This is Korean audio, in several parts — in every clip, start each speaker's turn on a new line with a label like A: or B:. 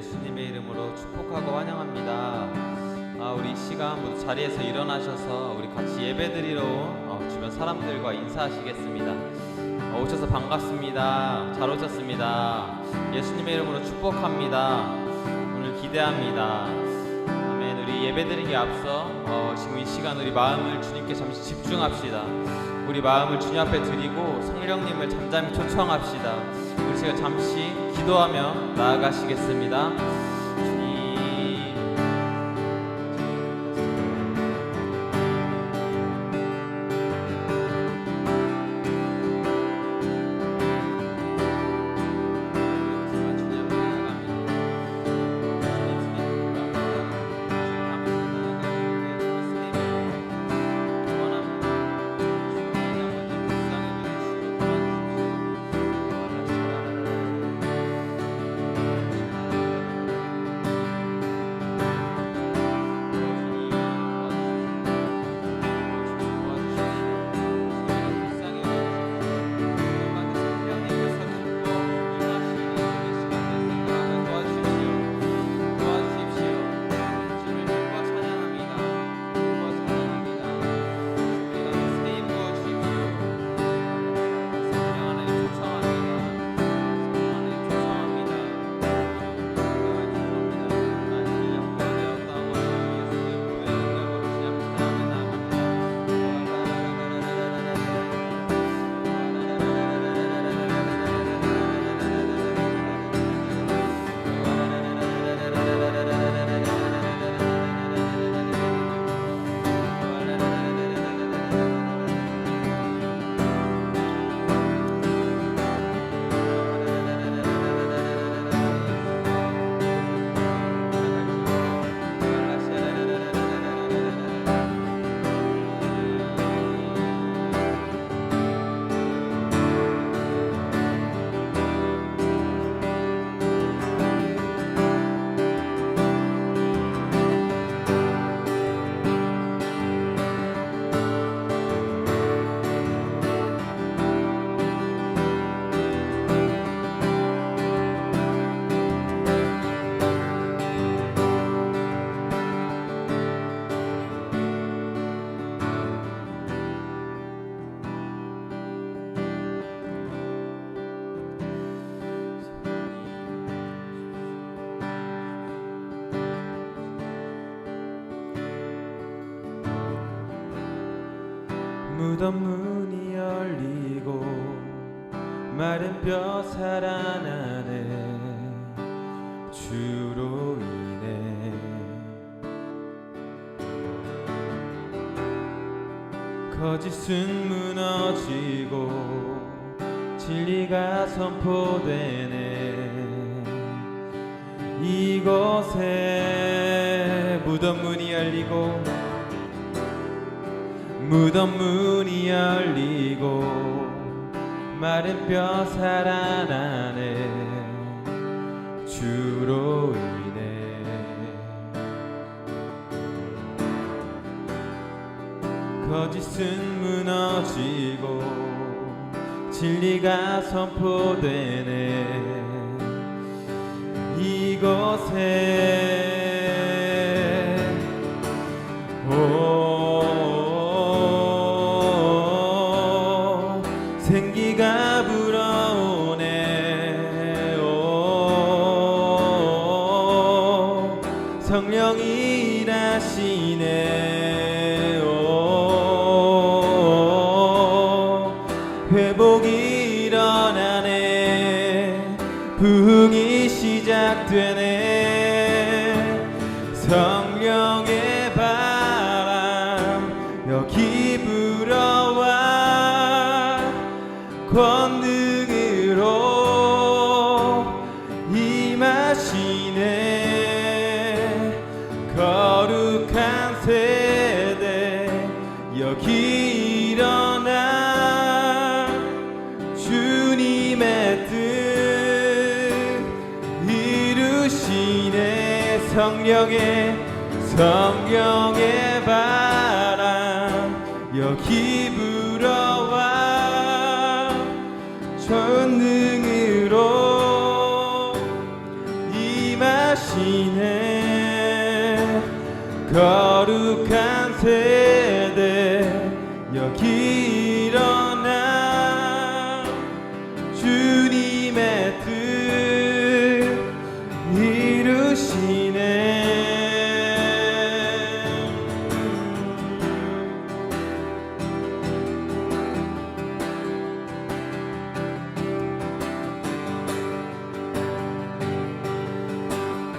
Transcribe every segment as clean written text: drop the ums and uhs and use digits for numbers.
A: 예수님의 이름으로 축복하고 환영합니다. 우리 이 시간 모두 자리에서 일어나셔서 우리 같이 예배드리러 온 주변 사람들과 인사하시겠습니다. 오셔서 반갑습니다. 잘 오셨습니다. 예수님의 이름으로 축복합니다. 오늘 기대합니다. 아멘. 우리 예배드리기 앞서 지금 이 시간 우리 마음을 주님께 잠시 집중합시다. 우리 마음을 주님 앞에 드리고 성령님을 잠잠히 초청합시다. 우리 제가 잠시 기도하며 나아가시겠습니다.
B: 무덤 문이 열리고 마른 뼈 살아나네. 주로 인해 거짓은 무너지고 진리가 선포되네. 이곳에 무덤 문이 열리고 무덤 문이 열리고 마른 뼈 살아나네. 주로 인해 거짓은 무너지고 진리가 선포되네. 이곳에 생기가 불어오네. 성령이 일하시네. 회복이 일어나네. 부흥이 시작되네. 성령의 바람 여기 불어와 권능으로 임하시네. 거룩한 세대 여기 일어나 주님의 뜻 이루시네. 성령의 바람 여기 불어와 전능으로 임하시네. 임하시네. 거룩한 세대 여기 일어나 주님의 뜻 이루시네.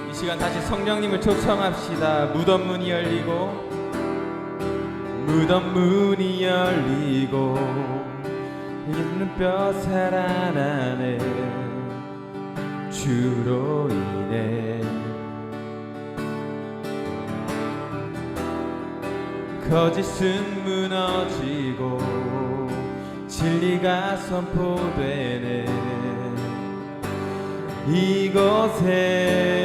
B: 이 시간 다시 성령님을 초청합시다. 무덤 문이 열리고 무덤 문이 열리고 있는 뼈 살아나네. 주로 인해 거짓은 무너지고 진리가 선포되네. 이곳에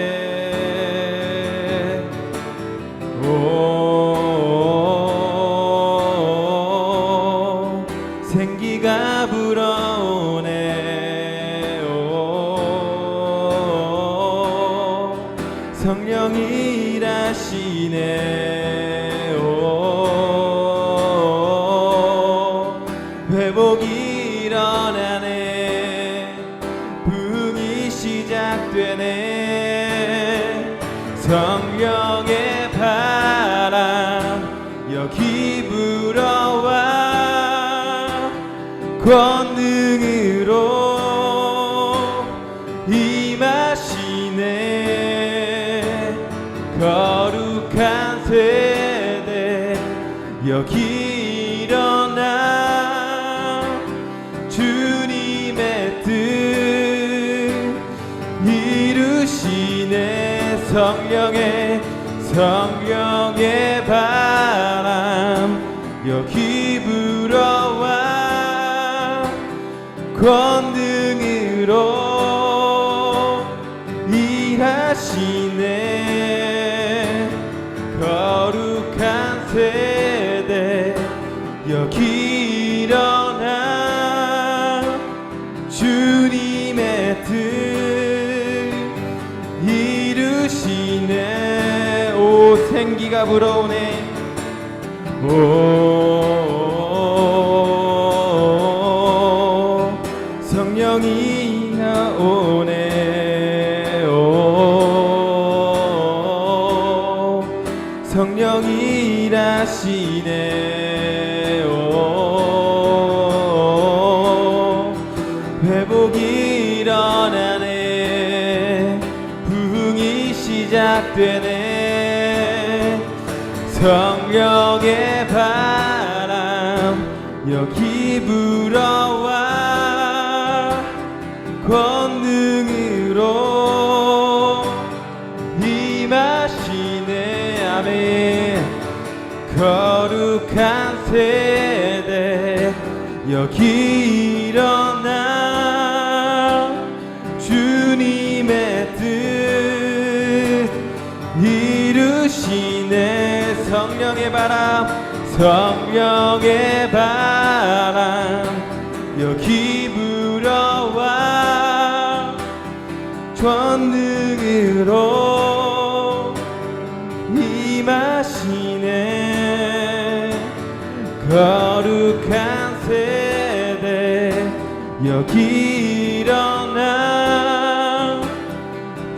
B: 생기가 불어오네. 성령이 일하시네. 회복이 일어나네. 부흥이 시작되네. 성령의 바람 여기 불어와 권능으로 임하시네. 거룩한 세대 여기 일어나 주님의 뜻 이루시네. 성령의 바람 여기 불어와 권능으로 일하시네. 거룩한 세대 여기 일어나 주님의 뜻 이루시네. 오 생기가 불어오네. 오 성령이 오네. 오 성령이 일하시네. 오 회복이 일어나네. 부흥이 시작되네. 성령의 바람 여기 불어와 권능으로 임하시네. 아멘. 거룩한 세대 여기 일어나 주님의 뜻 이루시네. 성령의 바람 여기 불어와 권능으로 임하시네. 거룩한 세대 여기 일어나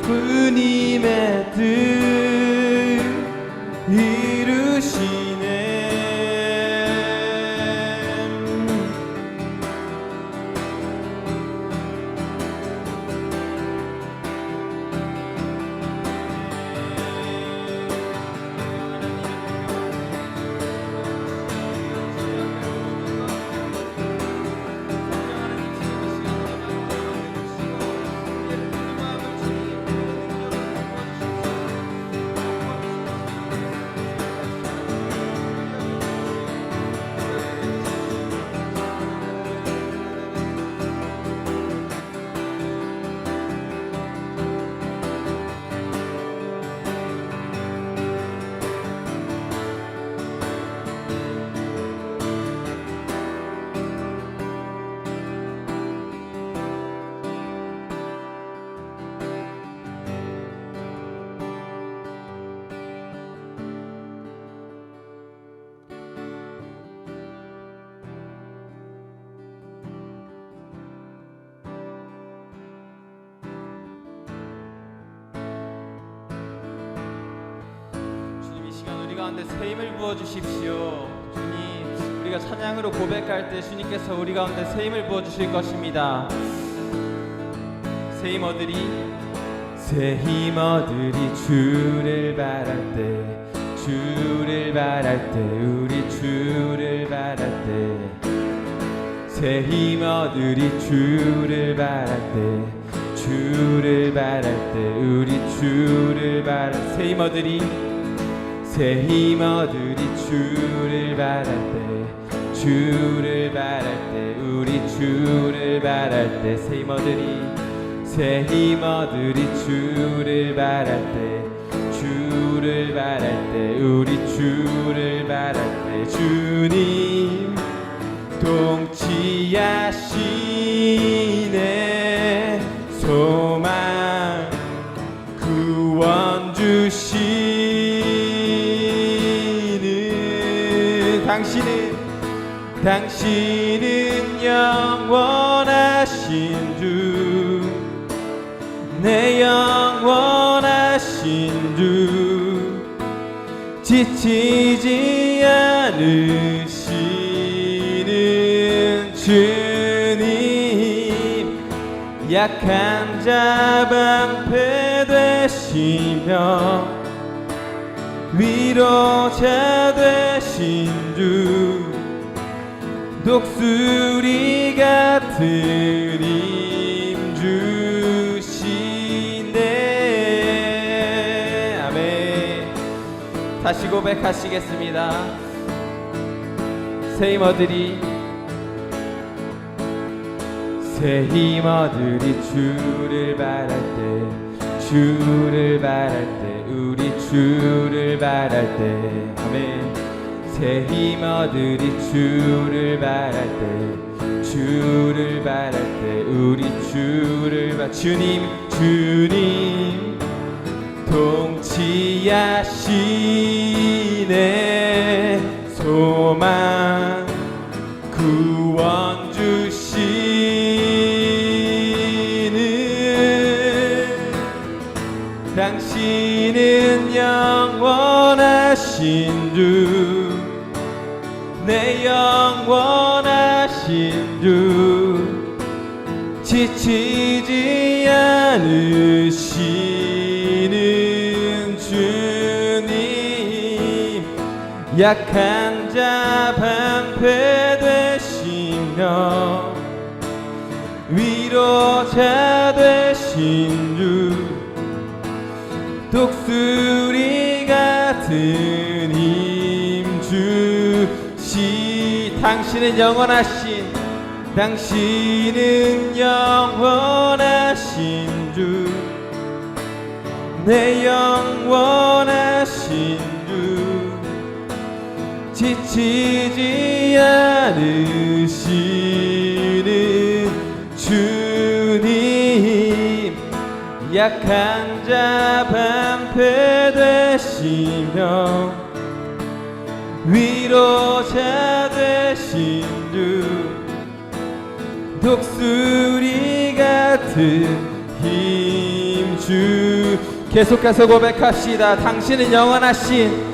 B: 주님의 뜻 이루시네.
A: 가운데 새 힘을 부어 주십시오. 주님, 우리가 찬양으로 고백할 때 주님께서 우리 가운데 새 힘을 부어 주실 것입니다. 새 힘 얻으리,
B: 새 힘 얻으리 주를 바랄 때, 주를 바랄 때, 우리 주를 바랄 때. 새 힘 얻으리 주를 바랄 때, 주를 바랄 때, 우리 주를 바랄. 새 힘 얻으리, 새 힘 얻으리 주를 바랄 때, 주를 바랄 때, 우리 주를 바랄 때. 새 힘 얻으리, 새 힘 얻으리 주를 바랄 때, 주를 바랄 때, 우리 주를 바랄 때. 주님 통치하시네, 소망 구원 주시는 당신은 영원하신 주, 내 영원하신 주, 지치지 않으시는 주님, 약한 자 방패 되시며 위로자 되신 주, 독수리 같은 힘 주시네. 아멘. 다시 고백하시겠습니다. 새 힘 얻으리, 새 힘 얻으리 주를 바랄 때, 주를 바랄 때, 우리 주를 바랄 때. 아멘. 새 힘 얻으리 주를 바랄 때, 주를 바랄 때, 우리 주를 바랄. 주님 통치하시네, 소망 구원 주시는 당신은 영원하신 주, 내 영원하신 주, 지치지 않으시는 주님, 약한 자 방패 되시며 위로자 되신 주, 독수리 같은 힘 주시. 당신은 영원하신 주, 내 영원하신 주, 지치지 않으시는 주님, 약한 자 방패 되시며 위로자 되신 주, 독수리 같은 힘 주. 계속해서 고백합시다. 당신은 영원하신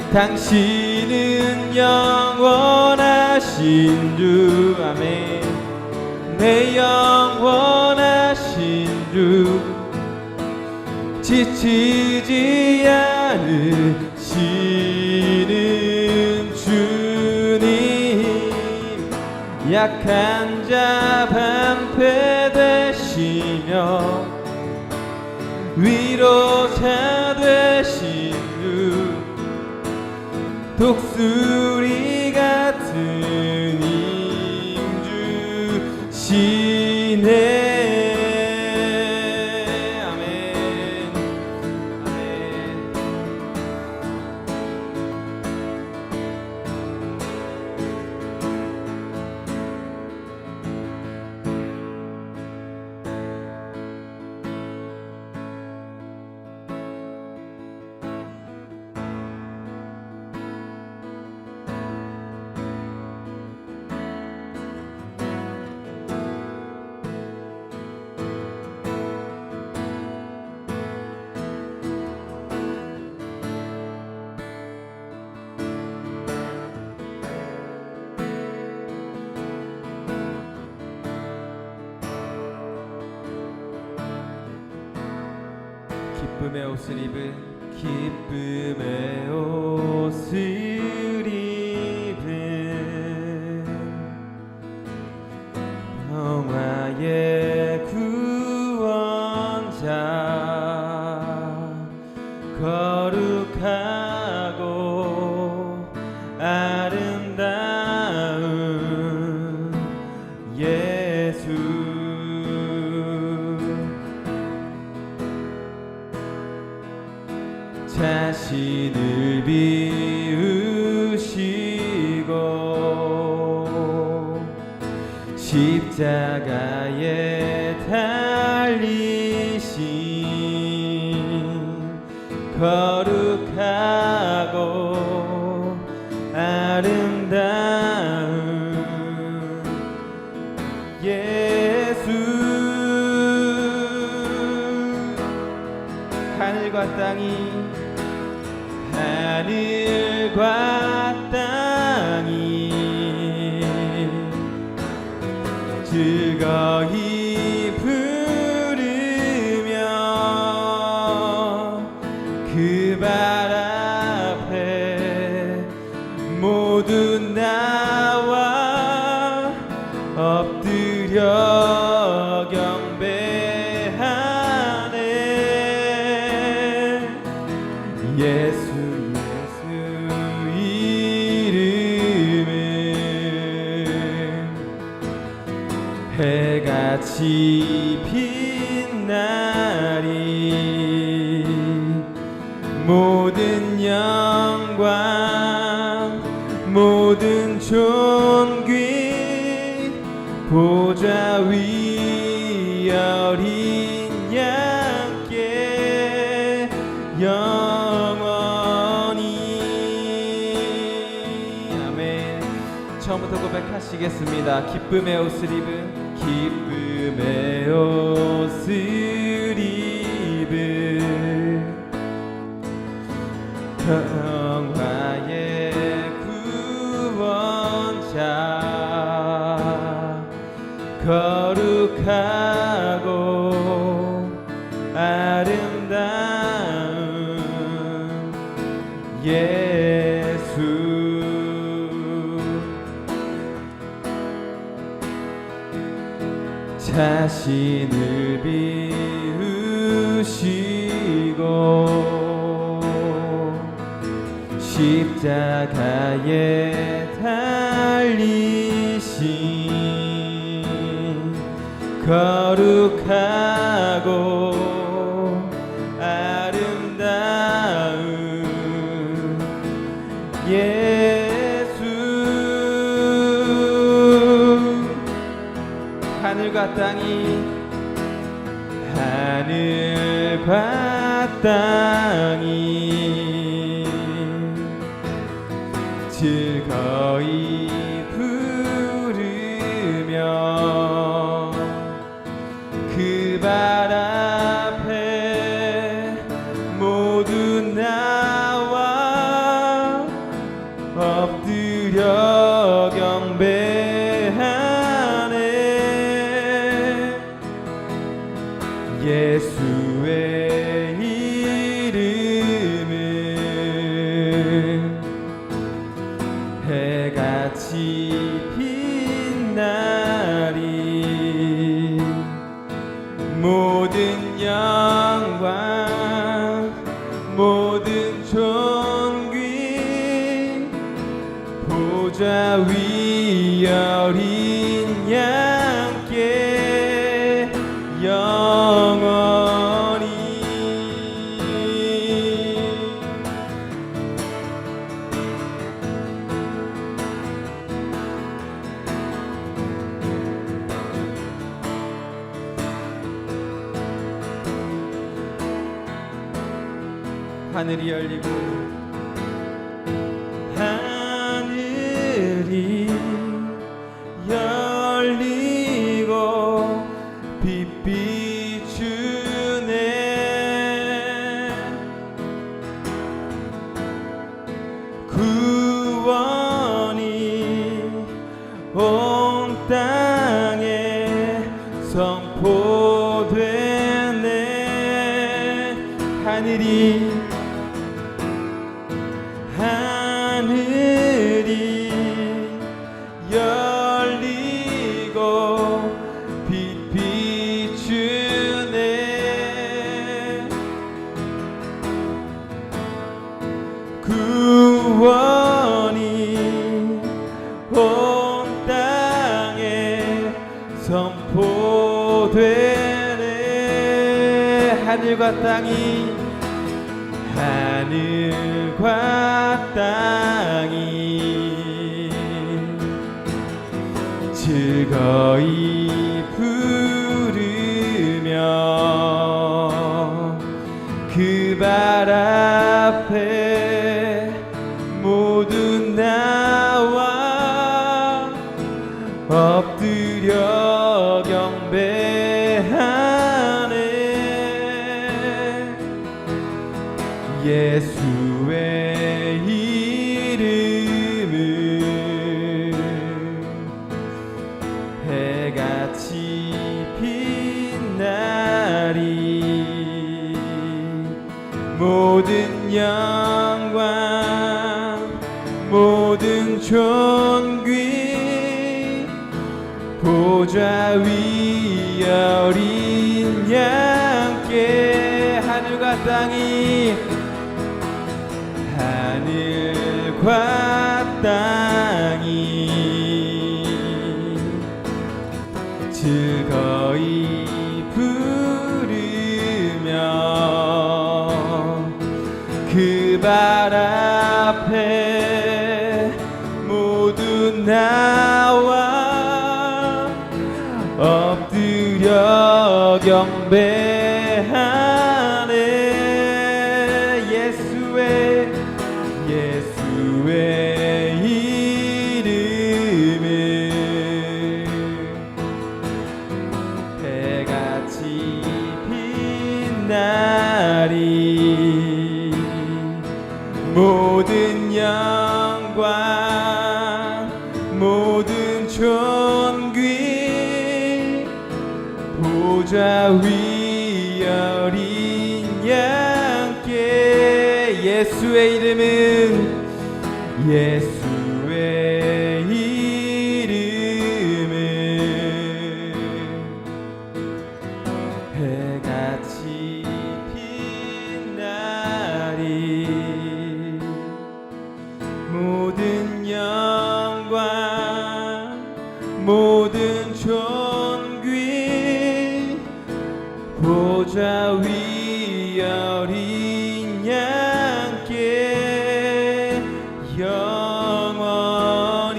B: 주. 아멘. 내 영원하신 주, 지치지 않으시는 주님, 약한 자 방패 되시며 위로자 되신 주, 독수리 같은 힘 주시네. 기쁨의 옷을 입은 기쁨의 옷을 입은 평화의 구원자 거룩하고 아름다운 예수 자신을 비우시고 십자가에 달리신 거룩하고 아름다운 예수 하늘과 땅이 즐거이 부르며 그 발 앞에 모두 나와 엎드려 경배하네 예수 해같이 빛나리 모든 영광 모든 존귀 보좌 위 어린 양께 영원히 아멘. 처음부터 고백하시겠습니다. 기쁨의 옷을 입은 기쁨의 옷을 입은 평화의 구원자 거룩하고 아름다운 예수 자신을 비우시고 십자가에 달리신 거룩하고 아름다운 예수 하늘과 땅이 즐거이 부르며 그 발 앞에 모두 나와 엎드려 경배하네 예수의 이름은 해같이 빛나리 모든 영광 모든 존귀 보좌 위 어린 양께 영원히 하늘이 열리고 하늘이 열리고 빛 비추네 구원이 온 땅에 선포되네 하늘이 열리고 빛 비추네. 구원이 온 땅에 선포되네. 하늘과 땅이 즐거이 부르며 그 발 앞에 모두 나와 엎드려 경배하네. 예수의 이름은 해같이 빛나리. 모든 영광 모든 존귀 보좌 위 어린 양께 하늘과 땅이 하늘과 땅이 즐거이 부르며 그 발 앞에 모두 나와 엎드려 경배하네. 예수의 이름은 해같이 빛나리. 모든 영광 모든 존귀 보좌 위 어린 양께 예수의 이름은 해같이 빛나리. 모든 영광 모든 존귀 보좌 위 어린 양께 영원히.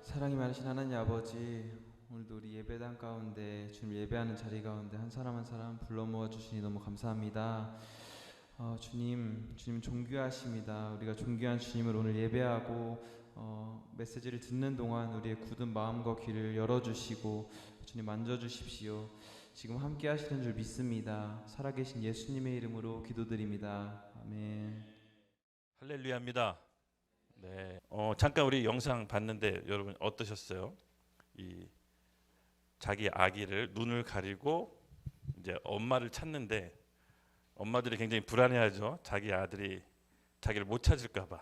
A: 사랑이 많으신 하나님 아버지, 오늘도 우리 예배당 가운데 주님 예배하는 자리 가운데 한 사람 한 사람 불러 모아 주시니 너무 감사합니다. 주님 존귀하십니다. 우리가 존귀한 주님을 오늘 예배하고 메시지를 듣는 동안 우리의 굳은 마음과 귀를 열어주시고 주님 만져주십시오. 지금 함께 하시는 줄 믿습니다. 살아계신 예수님의 이름으로 기도드립니다. 아멘.
C: 할렐루야입니다. 네, 잠깐 우리 영상 봤는데 여러분 어떠셨어요? 이 자기 아기를 눈을 가리고 이제 엄마를 찾는데 엄마들이 굉장히 불안해하죠. 자기 아들이 자기를 못 찾을까봐.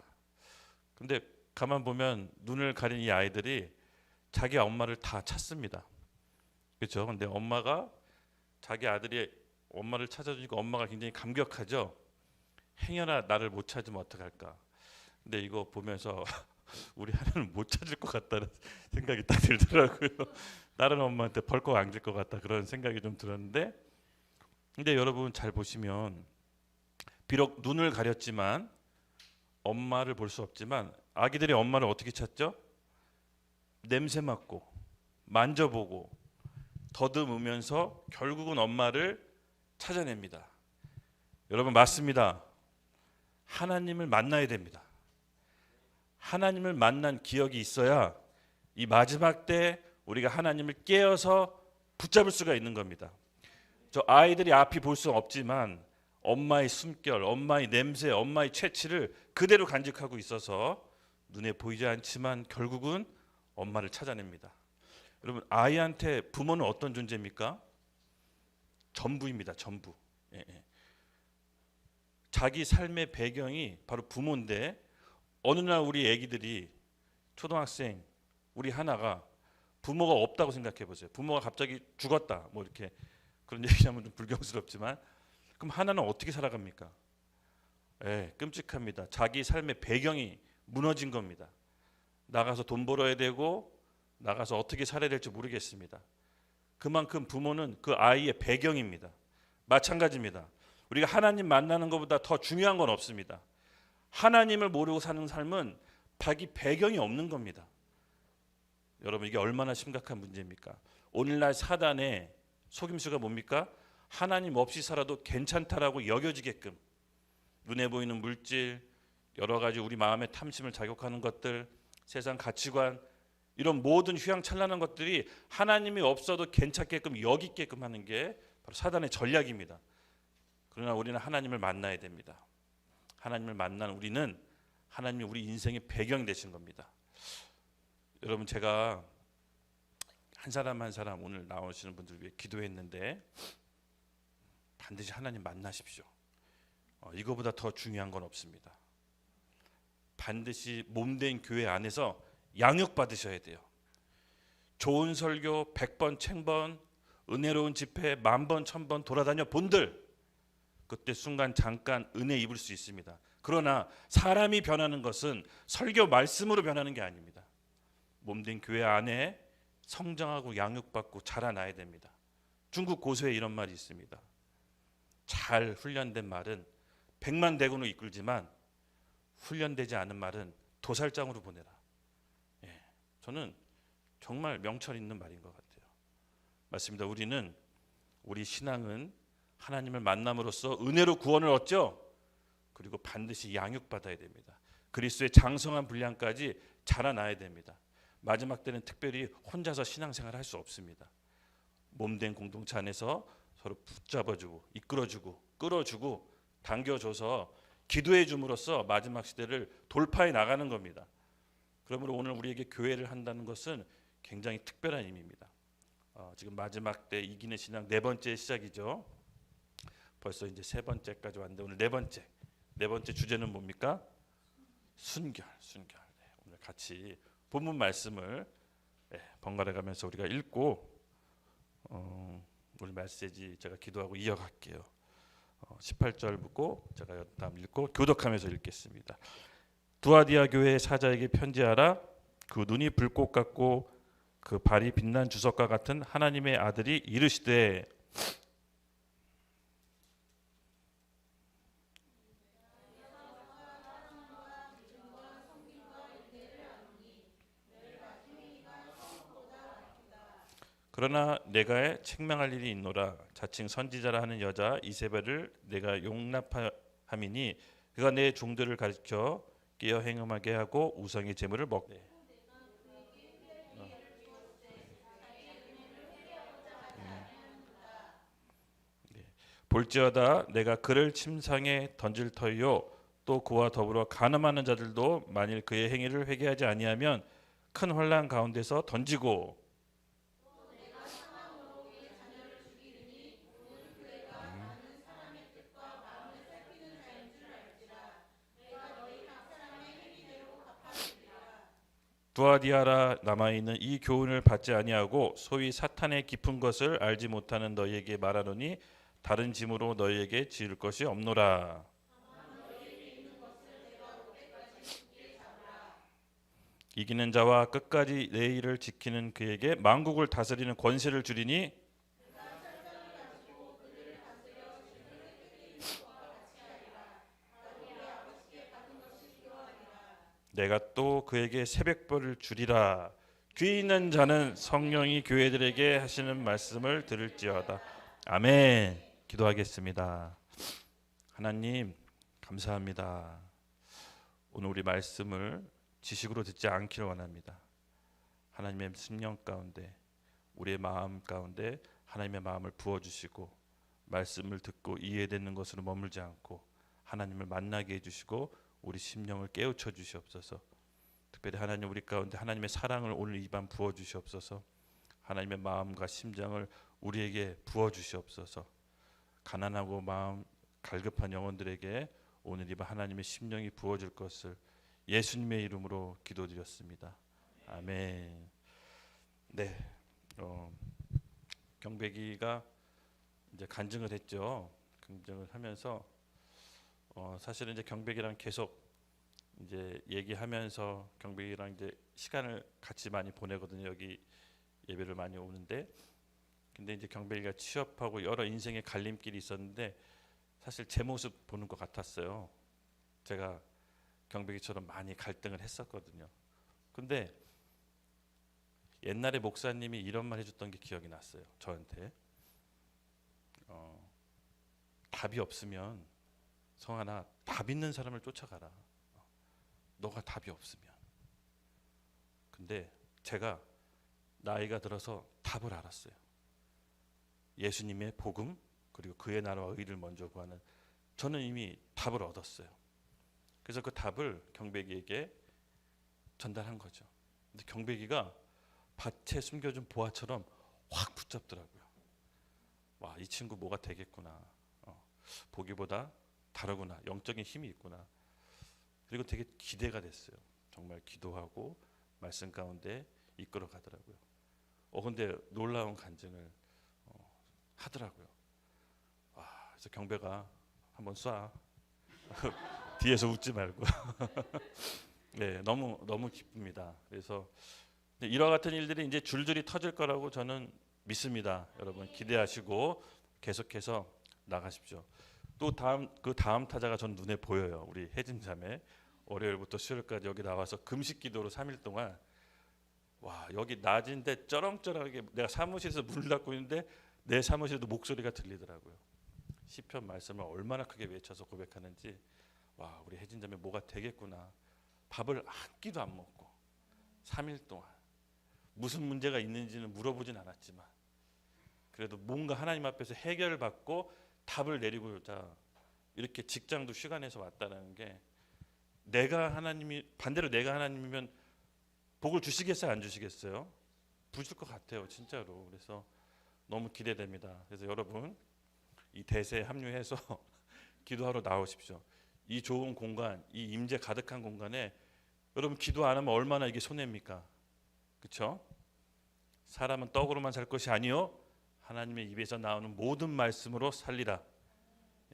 C: 근데 가만 보면 눈을 가린 이 아이들이 자기 엄마를 다 찾습니다. 그렇죠? 근데 엄마가 자기 아들이 엄마를 찾아주니까 엄마가 굉장히 감격하죠. 행여나 나를 못 찾으면 어떡할까. 근데 이거 보면서 우리 하나는 못 찾을 것 같다는 생각이 딱 들더라고요. 다른 엄마한테 벌컥 안길 것 같다 그런 생각이 좀 들었는데, 근데 여러분 잘 보시면 비록 눈을 가렸지만 엄마를 볼 수 없지만 아기들이 엄마를 어떻게 찾죠? 냄새 맡고 만져보고 더듬으면서 결국은 엄마를 찾아냅니다. 여러분 맞습니다. 하나님을 만나야 됩니다. 하나님을 만난 기억이 있어야 이 마지막 때 우리가 하나님을 깨어서 붙잡을 수가 있는 겁니다. 저 아이들이 앞이 볼 수 없지만 엄마의 숨결, 엄마의 냄새, 엄마의 채취를 그대로 간직하고 있어서 눈에 보이지 않지만 결국은 엄마를 찾아냅니다. 여러분, 아이한테 부모는 어떤 존재입니까? 전부입니다. 전부. 예, 예. 자기 삶의 배경이 바로 부모인데 어느 날 우리 애기들이 초등학생 우리 하나가 부모가 없다고 생각해 보세요. 부모가 갑자기 죽었다. 뭐 이렇게 그런 얘기하면 좀 불경스럽지만 그럼 하나는 어떻게 살아갑니까? 예, 끔찍합니다. 자기 삶의 배경이 무너진 겁니다. 나가서 돈 벌어야 되고 나가서 어떻게 살아야 될지 모르겠습니다. 그만큼 부모는 그 아이의 배경입니다. 마찬가지입니다. 우리가 하나님 만나는 것보다 더 중요한 건 없습니다. 하나님을 모르고 사는 삶은 자기 배경이 없는 겁니다. 여러분, 이게 얼마나 심각한 문제입니까? 오늘날 사단의 속임수가 뭡니까? 하나님 없이 살아도 괜찮다라고 여겨지게끔 눈에 보이는 물질, 여러 가지 우리 마음의 탐심을 자극하는 것들, 세상 가치관, 이런 모든 휘황찬란한 것들이 하나님이 없어도 괜찮게끔 여기게끔 하는 게 바로 사단의 전략입니다. 그러나 우리는 하나님을 만나야 됩니다. 하나님을 만난 우리는 하나님이 우리 인생의 배경이 되신 겁니다. 여러분, 제가 한 사람 한 사람 오늘 나오시는 분들 위해 기도했는데 반드시 하나님 만나십시오. 이거보다 더 중요한 건 없습니다. 반드시 몸된 교회 안에서 양육받으셔야 돼요. 좋은 설교 100번, 1000번, 은혜로운 집회 10,000번, 1000번 돌아다녀 본들 그때 순간 잠깐 은혜 입을 수 있습니다. 그러나 사람이 변하는 것은 설교 말씀으로 변하는 게 아닙니다. 몸된 교회 안에 성장하고 양육받고 자라나야 됩니다. 중국 고수에 이런 말이 있습니다. 잘 훈련된 말은 100만 대군을 이끌지만 훈련되지 않은 말은 도살장으로 보내라. 예, 저는 정말 명철 있는 말인 것 같아요. 맞습니다. 우리 신앙은 하나님을 만남으로써 은혜로 구원을 얻죠. 그리고 반드시 양육받아야 됩니다. 그리스도의 장성한 분량까지 자라나야 됩니다. 마지막 때는 특별히 혼자서 신앙생활을 할 수 없습니다. 몸된 공동체 안에서 서로 붙잡아주고 이끌어주고 끌어주고 당겨줘서 기도해 줌으로써 마지막 시대를 돌파해 나가는 겁니다. 그러므로 오늘 우리에게 교회를 한다는 것은 굉장히 특별한 의미입니다. 지금 마지막 때 이기는 신앙 4번째 시작이죠. 벌써 이제 3번째까지 왔는데 오늘 네 번째 주제는 뭡니까? 순결. 네, 오늘 같이 본문 말씀을 번갈아 가면서 우리가 읽고 오늘 메시지 제가 기도하고 이어갈게요. 18절 붙고 제가 다음 읽고 교독하면서 읽겠습니다. 두아디아 교회 사자에게 편지하라. 그 눈이 불꽃 같고 그 발이 빛난 주석과 같은 하나님의 아들이 이르시되 그러나 내가 책망할 일이 있노라. 자칭 선지자라 하는 여자 이세벨을 내가 용납함이니 그가 내 종들을 가르쳐 깨어 행음하게 하고 우상의 제물을 먹게. 볼지어다 내가 그를 침상에 던질 터이요 또 그와 더불어 간음하는 자들도 만일 그의 행위를 회개하지 아니하면 큰 환난 가운데서 던지고 두아디아라 남아있는 이 교훈을 받지 아니하고 소위 사탄의 깊은 것을 알지 못하는 너희에게 말하노니 다른 짐으로 너희에게 지을 것이 없노라. 이기는 자와 끝까지 내 일을 지키는 그에게 만국을 다스리는 권세를 주리니 내가 또 그에게 새벽벌을 주리라. 귀 있는 자는 성령이 교회들에게 하시는 말씀을 들을지어다. 아멘. 기도하겠습니다. 하나님 감사합니다. 오늘 우리 말씀을 지식으로 듣지 않기를 원합니다. 하나님의 심령 가운데 우리의 마음 가운데 하나님의 마음을 부어주시고 말씀을 듣고 이해되는 것으로 머물지 않고 하나님을 만나게 해주시고 우리 심령을 깨우쳐 주시옵소서. 특별히 하나님 우리 가운데 하나님의 사랑을 오늘 이 밤 부어 주시옵소서. 하나님의 마음과 심장을 우리에게 부어 주시옵소서. 가난하고 마음 갈급한 영혼들에게 오늘 이 밤 하나님의 심령이 부어질 것을 예수님의 이름으로 기도드렸습니다. 아멘. 네, 경배기가 이제 간증을 했죠. 간증을 하면서 사실은 이제 경배기랑 계속 이제 얘기하면서 경배기랑 이제 시간을 같이 많이 보내거든요. 여기 예배를 많이 오는데, 근데 이제 경배기가 취업하고 여러 인생의 갈림길이 있었는데 사실 제 모습 보는 것 같았어요. 제가 경배기처럼 많이 갈등을 했었거든요. 근데 옛날에 목사님이 이런 말 해줬던 게 기억이 났어요. 저한테 답이 없으면 성환아, 답 있는 사람을 쫓아가라. 너가 답이 없으면. 근데 제가 나이가 들어서 답을 알았어요. 예수님의 복음 그리고 그의 나라와 의를 먼저 구하는, 저는 이미 답을 얻었어요. 그래서 그 답을 경배기에게 전달한 거죠. 근데 경배기가 밭에 숨겨진 보화처럼 확 붙잡더라고요. 와, 이 친구 뭐가 되겠구나. 보기보다 다르구나. 영적인 힘이 있구나. 그리고 되게 기대가 됐어요. 정말 기도하고 말씀 가운데 이끌어 가더라고요. 근데 놀라운 간증을 하더라고요. 와, 그래서 경배가 한번 쏴. 뒤에서 웃지 말고. 네, 너무 기쁩니다. 그래서 이와 같은 일들이 이제 줄줄이 터질 거라고 저는 믿습니다. 여러분 기대하시고 계속해서 나가십시오. 또 그 다음 타자가 전 눈에 보여요. 우리 혜진 자매 월요일부터 수요일까지 여기 나와서 금식 기도로 3일 동안, 와, 여기 낮인데 쩌렁쩌렁하게 내가 사무실에서 문을 닫고 있는데 내 사무실에도 목소리가 들리더라고요. 시편 말씀을 얼마나 크게 외쳐서 고백하는지, 와, 우리 혜진 자매 뭐가 되겠구나. 밥을 한 끼도 안 먹고 3일 동안 무슨 문제가 있는지는 물어보진 않았지만 그래도 뭔가 하나님 앞에서 해결을 받고 답을 내리고자 이렇게 직장도 쉬가 내서 왔다는 게, 반대로 내가 하나님이면 복을 주시겠어요, 안 주시겠어요? 부실 것 같아요, 진짜로. 그래서 너무 기대됩니다. 그래서 여러분 이 대세에 합류해서 기도하러 나오십시오. 이 좋은 공간, 이 임재 가득한 공간에 여러분 기도 안 하면 얼마나 이게 손해입니까? 그렇죠? 사람은 떡으로만 살 것이 아니요 하나님의 입에서 나오는 모든 말씀으로 살리라.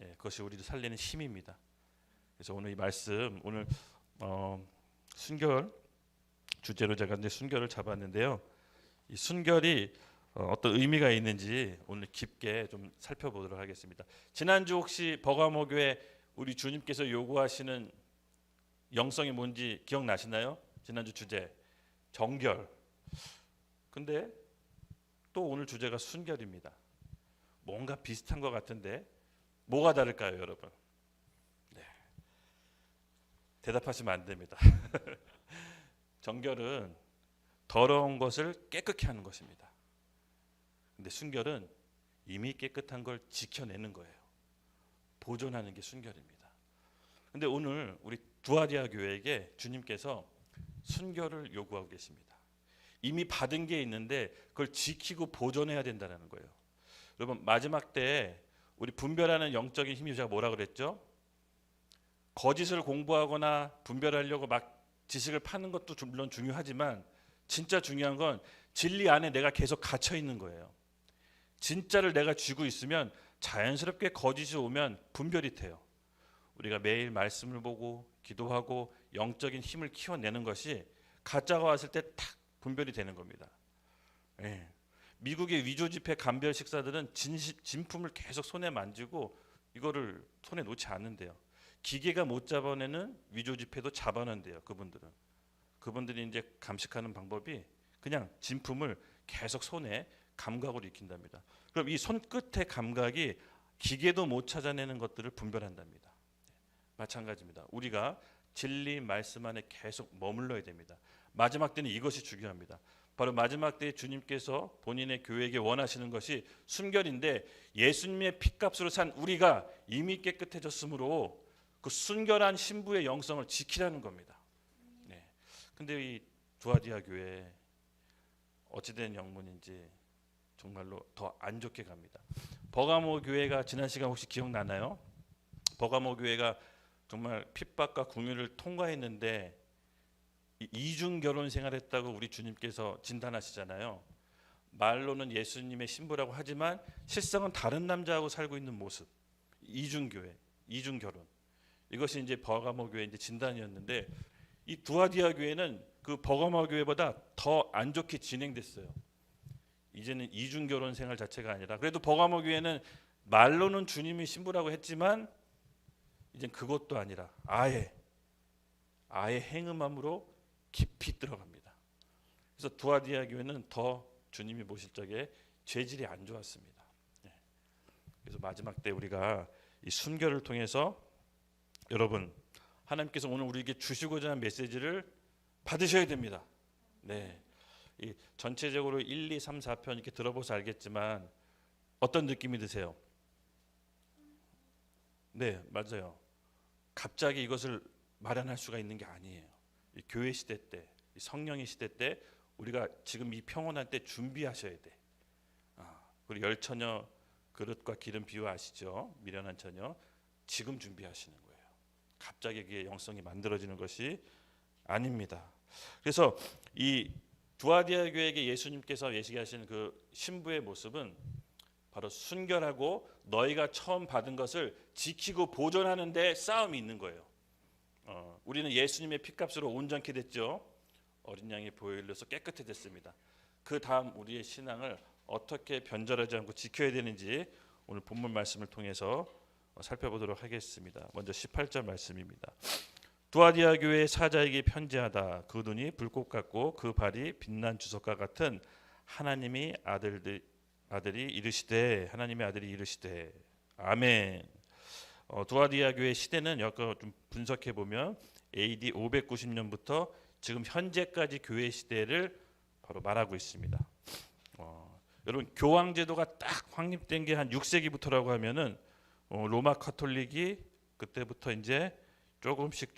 C: 예, 그것이 우리를 살리는 힘입니다. 그래서 오늘 이 말씀, 오늘 순결 주제로 제가 이제 순결을 잡았는데요. 이 순결이 어떤 의미가 있는지 오늘 깊게 좀 살펴보도록 하겠습니다. 지난주 혹시 버가모교회 우리 주님께서 요구하시는 영성이 뭔지 기억나시나요? 지난주 주제 정결. 근데 또 오늘 주제가 순결입니다. 뭔가 비슷한 것 같은데 뭐가 다를까요, 여러분? 네. 대답하시면 안 됩니다. 정결은 더러운 것을 깨끗게 하는 것입니다. 근데 순결은 이미 깨끗한 걸 지켜내는 거예요. 보존하는 게 순결입니다. 근데 오늘 우리 두아리아 교회에게 주님께서 순결을 요구하고 계십니다. 이미 받은 게 있는데 그걸 지키고 보존해야 된다는 거예요. 여러분 마지막 때에 우리 분별하는 영적인 힘이, 제가 뭐라 그랬죠? 거짓을 공부하거나 분별하려고 막 지식을 파는 것도 물론 중요하지만 진짜 중요한 건 진리 안에 내가 계속 갇혀 있는 거예요. 진짜를 내가 쥐고 있으면 자연스럽게 거짓이 오면 분별이 돼요. 우리가 매일 말씀을 보고 기도하고 영적인 힘을 키워내는 것이 가짜가 왔을 때 탁 분별이 되는 겁니다. 예. 미국의 위조 지폐 감별 식사들은 진품을 계속 손에 만지고 이거를 손에 놓지 않는데요. 기계가 못 잡아내는 위조 지폐도 잡아낸대요. 그분들이 이제 감식하는 방법이 그냥 진품을 계속 손에 감각으로 익힌답니다. 그럼 이 손끝의 감각이 기계도 못 찾아내는 것들을 분별한답니다. 마찬가지입니다. 우리가 진리 말씀 안에 계속 머물러야 됩니다. 마지막 때는 이것이 중요합니다. 바로 마지막 때에 주님께서 본인의 교회에게 원하시는 것이 순결인데 예수님의 피값으로 산 우리가 이미 깨끗해졌으므로 그 순결한 신부의 영성을 지키라는 겁니다. 네. 근데 이 두아디아 교회 어찌된 영문인지 정말로 더 안 좋게 갑니다. 버가모 교회가 지난 시간 혹시 기억나나요? 버가모 교회가 정말 핍박과 궁유를 통과했는데 이중 결혼 생활했다고 우리 주님께서 진단하시잖아요. 말로는 예수님의 신부라고 하지만 실상은 다른 남자하고 살고 있는 모습. 이중 교회, 이중 결혼. 이것이 이제 버가모 교회 이제 진단이었는데 이 두아디아 교회는 그 버가모 교회보다 더 안 좋게 진행됐어요. 이제는 이중 결혼 생활 자체가 아니라 그래도 버가모 교회는 말로는 주님이 신부라고 했지만 이제 그것도 아니라 아예 행음함으로 깊이 들어갑니다. 그래서 두아디아 교회는 더 주님이 보실 적에 죄질이 안 좋았습니다. 네. 그래서 마지막 때 우리가 이 순결을 통해서 여러분 하나님께서 오늘 우리에게 주시고자 하는 메시지를 받으셔야 됩니다. 네. 이 전체적으로 1, 2, 3, 4편 이렇게 들어보서 알겠지만 어떤 느낌이 드세요? 네, 맞아요. 갑자기 이것을 마련할 수가 있는 게 아니에요. 이 교회 시대 때, 이 성령의 시대 때 우리가 지금 이 평온할 때 준비하셔야 돼. 그리고 열처녀 그릇과 기름 비유 아시죠? 미련한 처녀 지금 준비하시는 거예요. 갑자기 그게 영성이 만들어지는 것이 아닙니다. 그래서 이 두아디아 교회에게 예수님께서 예시하신 그 신부의 모습은 바로 순결하고 너희가 처음 받은 것을 지키고 보존하는 데 싸움이 있는 거예요. 우리는 예수님의 피값으로 온전케 됐죠. 어린 양의 보혈로 흘려서 깨끗해졌습니다. 그 다음 우리의 신앙을 어떻게 변절하지 않고 지켜야 되는지 오늘 본문 말씀을 통해서 살펴보도록 하겠습니다. 먼저 18절 말씀입니다. 두아디아 교회 사자에게 편지하다. 그 눈이 불꽃 같고 그 발이 빛난 주석과 같은 하나님의 아들이 이르시되 아멘. 두아디아 교회 시대는 여기 좀 분석해 보면 AD 590년부터 지금 현재까지 교회 시대를 바로 말하고 있습니다. 여러분 교황 제도가 딱 확립된 게 한 6세기부터라고 하면은 로마 카톨릭이 그때부터 이제 조금씩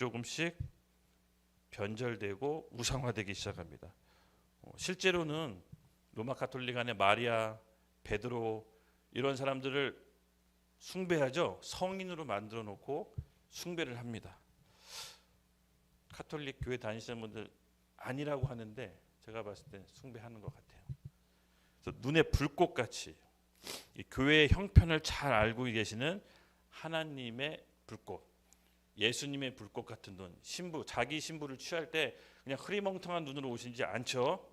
C: 변절되고 우상화되기 시작합니다. 실제로는 로마 카톨릭 안에 마리아, 베드로 이런 사람들을 숭배하죠. 성인으로 만들어 놓고 숭배를 합니다. 카톨릭 교회 다니시는 분들 아니라고 하는데 제가 봤을 때 숭배하는 것 같아요. 그래서 눈에 불꽃같이 이 교회의 형편을 잘 알고 계시는 하나님의 불꽃, 예수님의 불꽃 같은 눈, 신부, 자기 신부를 취할 때 그냥 흐리멍텅한 눈으로 오시지 않죠.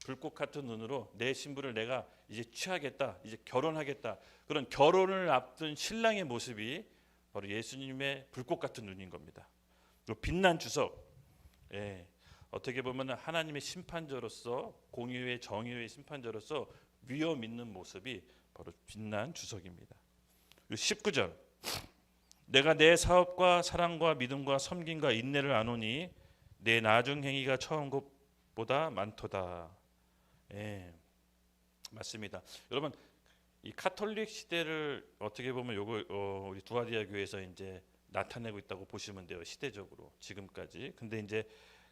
C: 불꽃 같은 눈으로 내 신부를 내가 이제 취하겠다, 이제 결혼하겠다. 그런 결혼을 앞둔 신랑의 모습이 바로 예수님의 불꽃 같은 눈인 겁니다. 그리고 빛난 주석, 어떻게 보면 하나님의 심판자로서 공의의 정의의 심판자로서 위엄 있는 모습이 바로 빛난 주석입니다. 그리고 19절, 내가 내 사업과 사랑과 믿음과 섬김과 인내를 아노니 내 나중 행위가 처음 것보다 많도다. 맞습니다. 여러분 이 카톨릭 시대를 어떻게 보면 우리 두아디아 교회에서 이제 나타내고 있다고 보시면 돼요. 시대적으로 지금까지. 근데 이제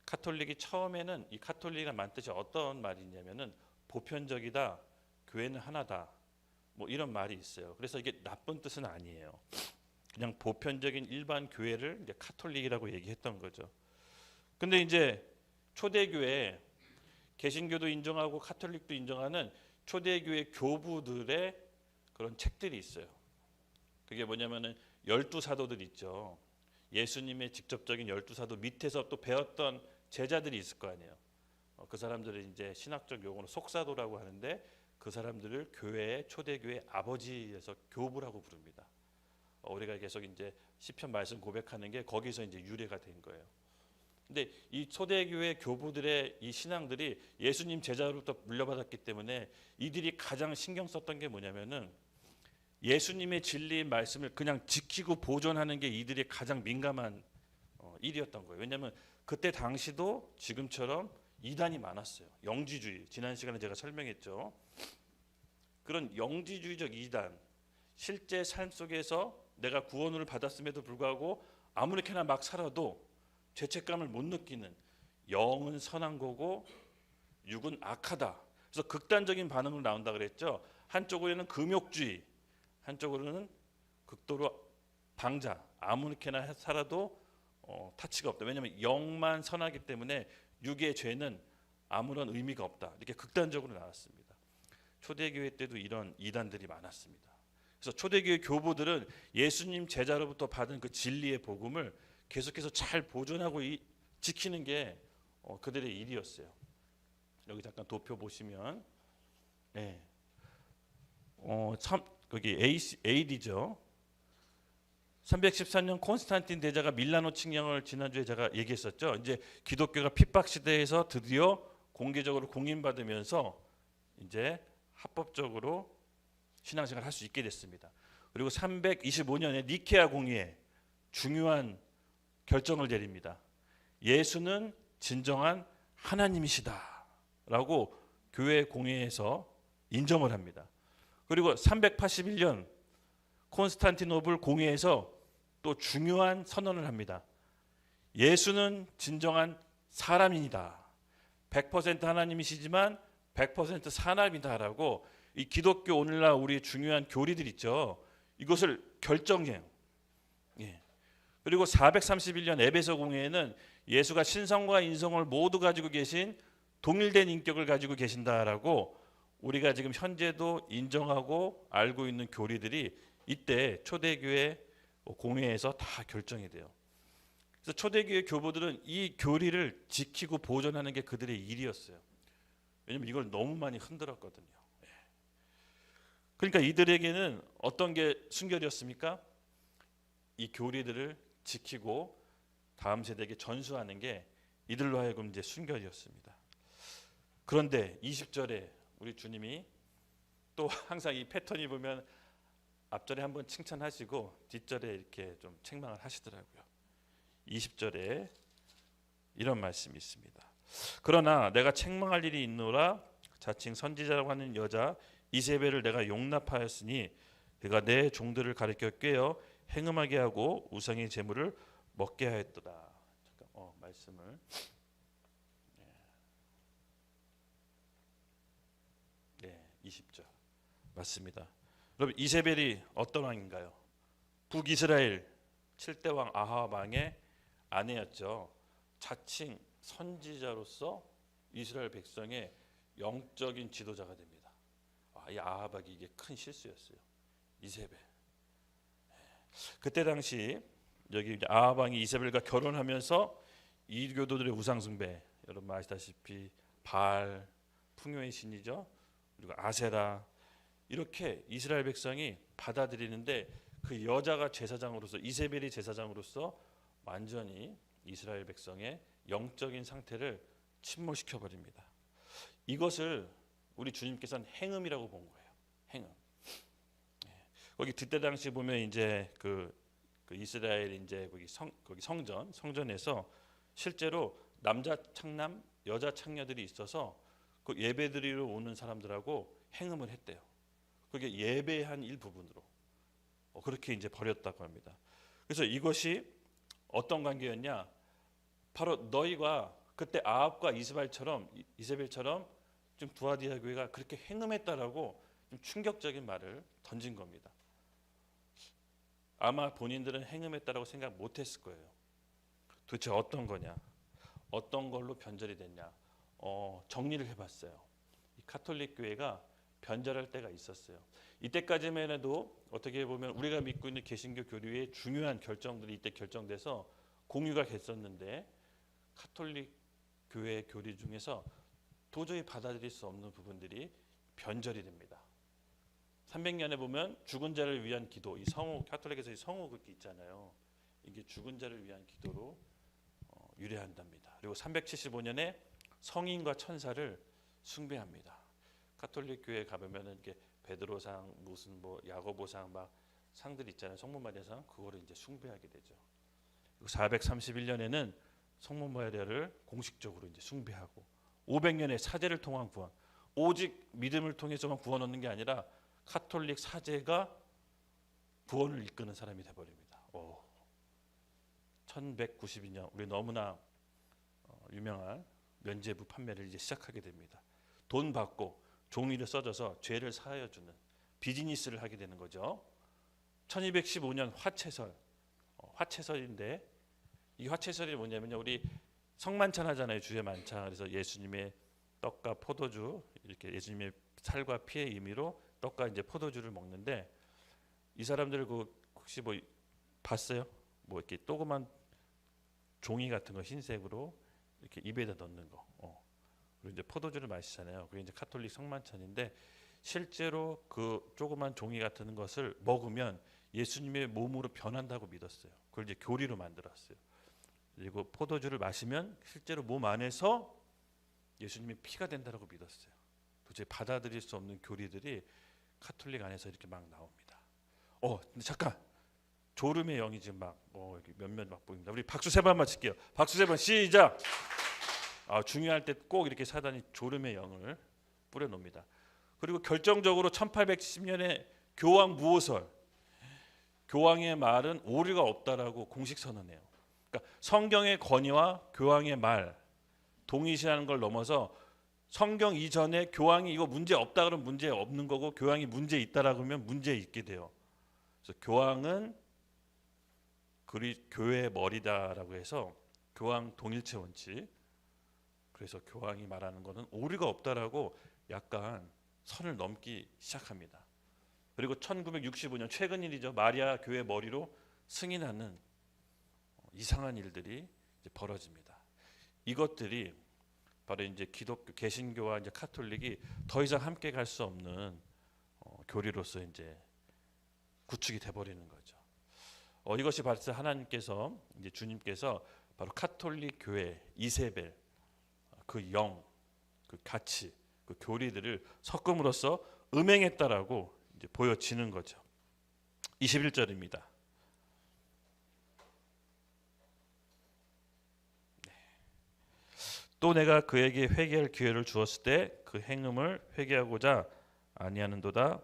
C: 카톨릭이 처음에는 이 카톨릭이란 말 뜻이 어떤 말이냐면은 보편적이다, 교회는 하나다, 뭐 이런 말이 있어요. 그래서 이게 나쁜 뜻은 아니에요. 그냥 보편적인 일반 교회를 이제 카톨릭이라고 얘기했던 거죠. 근데 이제 초대교회 개신교도 인정하고 카톨릭도 인정하는 초대교회 교부들의 그런 책들이 있어요. 그게 뭐냐면은 12사도들 있죠. 예수님의 직접적인 12사도 밑에서 또 배웠던 제자들이 있을 거 아니에요. 그 사람들을 이제 신학적 용어로 속사도라고 하는데 그 사람들을 교회의 초대교회 아버지에서 교부라고 부릅니다. 우리가 계속 이제 시편 말씀 고백하는 게 거기서 이제 유래가 된 거예요. 근데 이 초대교회 교부들의 이 신앙들이 예수님 제자로부터 물려받았기 때문에 이들이 가장 신경 썼던 게 뭐냐면은 예수님의 진리의 말씀을 그냥 지키고 보존하는 게 이들이 가장 민감한 일이었던 거예요. 왜냐하면 그때 당시도 지금처럼 이단이 많았어요. 영지주의. 지난 시간에 제가 설명했죠. 그런 영지주의적 이단, 실제 삶 속에서 내가 구원을 받았음에도 불구하고 아무렇게나 막 살아도 죄책감을 못 느끼는, 영은 선한 거고 육은 악하다. 그래서 극단적인 반응으로 나온다 그랬죠. 한쪽으로는 금욕주의, 한쪽으로는 극도로 방자, 아무렇게나 살아도 타치가 없다. 왜냐하면 영만 선하기 때문에 육의 죄는 아무런 의미가 없다. 이렇게 극단적으로 나왔습니다. 초대교회 때도 이런 이단들이 많았습니다. 그래서 초대교회 교부들은 예수님 제자로부터 받은 그 진리의 복음을 계속해서 잘 보존하고 지키는 게 그들의 일이었어요. 여기 잠깐 도표 보시면, 네. 거기 AD죠. 314년 콘스탄틴 대제가 밀라노 칙령을 지난주에 제가 얘기했었죠. 이제 기독교가 핍박 시대에서 드디어 공개적으로 공인받으면서 이제 합법적으로 신앙생활을 할 수 있게 됐습니다. 그리고 325년에 니케아 공의회 중요한 결정을 내립니다. 예수는 진정한 하나님이시다라고 교회 공회에서 인정을 합니다. 그리고 381년 콘스탄티노플 공회에서 또 중요한 선언을 합니다. 예수는 진정한 사람이다. 100% 하나님이시지만 100% 사람이다라고 이 기독교 오늘날 우리 중요한 교리들 있죠. 이것을 결정해요. 예. 그리고 431년 에베소 공회에는 예수가 신성과 인성을 모두 가지고 계신 동일된 인격을 가지고 계신다라고 우리가 지금 현재도 인정하고 알고 있는 교리들이 이때 초대교회 공회에서 다 결정이 돼요. 그래서 초대교회 교부들은 이 교리를 지키고 보존하는 게 그들의 일이었어요. 왜냐하면 이걸 너무 많이 흔들었거든요. 그러니까 이들에게는 어떤 게 순결이었습니까? 이 교리들을 지키고 다음 세대에게 전수하는 게 이들로 하여금 이제 순결이었습니다. 그런데 20절에 우리 주님이 또 항상 이 패턴이 보면 앞절에 한번 칭찬하시고 뒷절에 이렇게 좀 책망을 하시더라고요. 20절에 이런 말씀이 있습니다. 그러나 내가 책망할 일이 있노라. 자칭 선지자라고 하는 여자 이세벨을 내가 용납하였으니 그가 내 종들을 가리켜 꿰어 행음하게 하고 우상의 제물을 먹게 하였도다. 잠깐 말씀을 네, 20절 맞습니다. 여러분 이세벨이 어떤 왕인가요? 북이스라엘 7대 왕 아합 왕의 아내였죠. 자칭 선지자로서 이스라엘 백성의 영적인 지도자가 됩니다. 이 아합이 이게 큰 실수였어요. 이세벨. 그때 당시 여기 아합 왕이 이세벨과 결혼하면서 이교도들의 우상 숭배, 여러분 아시다시피 바알, 풍요의 신이죠. 그리고 아세라 이렇게 이스라엘 백성이 받아들이는데 그 여자가 제사장으로서 이세벨이 제사장으로서 완전히 이스라엘 백성의 영적인 상태를 침몰시켜 버립니다. 이것을 우리 주님께서는 행음이라고 본 거예요. 행음. 거기 그때 당시 보면 이제 그 이스라엘 이제 거기 성전에서 실제로 남자 창남, 여자 창녀들이 있어서 그 예배드리러 오는 사람들하고 행음을 했대요. 그게 예배한 일부분으로 그렇게 이제 버렸다고 합니다. 그래서 이것이 어떤 관계였냐? 바로 너희가 그때 아합과 이세벨처럼 좀 두아디아 교회가 그렇게 행음했다라고 좀 충격적인 말을 던진 겁니다. 아마 본인들은 행음했다라고 생각 못했을 거예요. 도대체 어떤 거냐? 어떤 걸로 변절이 됐냐? 정리를 해봤어요. 이 가톨릭 교회가 변절할 때가 있었어요. 이때까지만 해도 어떻게 보면 우리가 믿고 있는 개신교 교리의 중요한 결정들이 이때 결정돼서 공유가 됐었는데 가톨릭 교회 교리 중에서 도저히 받아들일 수 없는 부분들이 변절이 됩니다. 300년에 보면 죽은 자를 위한 기도, 이 성호 가톨릭에서 이 성호 그게 있잖아요. 이게 죽은 자를 위한 기도로 유래한답니다. 그리고 375년에 성인과 천사를 숭배합니다. 가톨릭 교회 가보면은 이렇게 베드로상 무슨 뭐 야고보상 막 상들 있잖아요. 성모 마리아상 그거를 이제 숭배하게 되죠. 그리고 431년에는 성모 마리아를 공식적으로 이제 숭배하고 500년의 사제를 통한 구원. 오직 믿음을 통해서만 구원 얻는 게 아니라 카톨릭 사제가 구원을 이끄는 사람이 돼버립니다. 1192년 우리 너무나 유명한 면죄부 판매를 이제 시작하게 됩니다. 돈 받고 종이를 써줘서 죄를 사하여주는 비즈니스를 하게 되는 거죠. 1215년 화채설, 화채설인데 이 화채설이 뭐냐면요, 우리 성만찬 하잖아요, 주의 만찬. 그래서 예수님의 떡과 포도주, 이렇게 예수님의 살과 피의 의미로 떡과 이제 포도주를 먹는데, 이 사람들 그 혹시 뭐 봤어요? 뭐 이렇게 조그만 종이 같은 거 흰색으로 이렇게 입에다 넣는 거. 그리고 이제 포도주를 마시잖아요. 그게 이제 카톨릭 성만찬인데, 실제로 그 조그만 종이 같은 것을 먹으면 예수님의 몸으로 변한다고 믿었어요. 그걸 이제 교리로 만들었어요. 그리고 포도주를 마시면 실제로 몸 안에서 예수님의 피가 된다고 믿었어요. 도저히 받아들일 수 없는 교리들이 카톨릭 안에서 이렇게 막 나옵니다. 근데 잠깐, 졸음의 영이 지금 막 이렇게 몇몇 막 보입니다. 우리 박수 세 번 맞힐게요. 박수 세 번 시작. 중요할 때 꼭 이렇게 사단이 졸음의 영을 뿌려놓습니다. 그리고 결정적으로 1870년에 교황 무호설, 교황의 말은 오류가 없다라고 공식 선언해요. 그러니까 성경의 권위와 교황의 말 동일시하는 걸 넘어서 성경 이전에 교황이 이거 문제 없다 그러면 문제 없는 거고, 교황이 문제 있다라고 하면 문제 있게 돼요. 그래서 교황은 교회의 머리다라고 해서 교황 동일체 원칙. 그래서 교황이 말하는 거는 오류가 없다라고 약간 선을 넘기 시작합니다. 그리고 1965년 최근 일이죠. 마리아 교회 머리로 승인하는 이상한 일들이 이제 벌어집니다. 이것들이 바로 이제 기독교, 개신교와 이제 카톨릭이 더 이상 함께 갈 수 없는 교리로서 이제 구축이 돼 버리는 거죠. 이것이 바로 하나님께서, 이제 주님께서 바로 카톨릭 교회 이세벨, 그 영, 그 가치, 그 교리들을 섞음으로써 음행했다라고 이제 보여지는 거죠. 21절입니다. 또 내가 그에게 회개할 기회를 주었을 때 그 행음을 회개하고자 아니하는도다.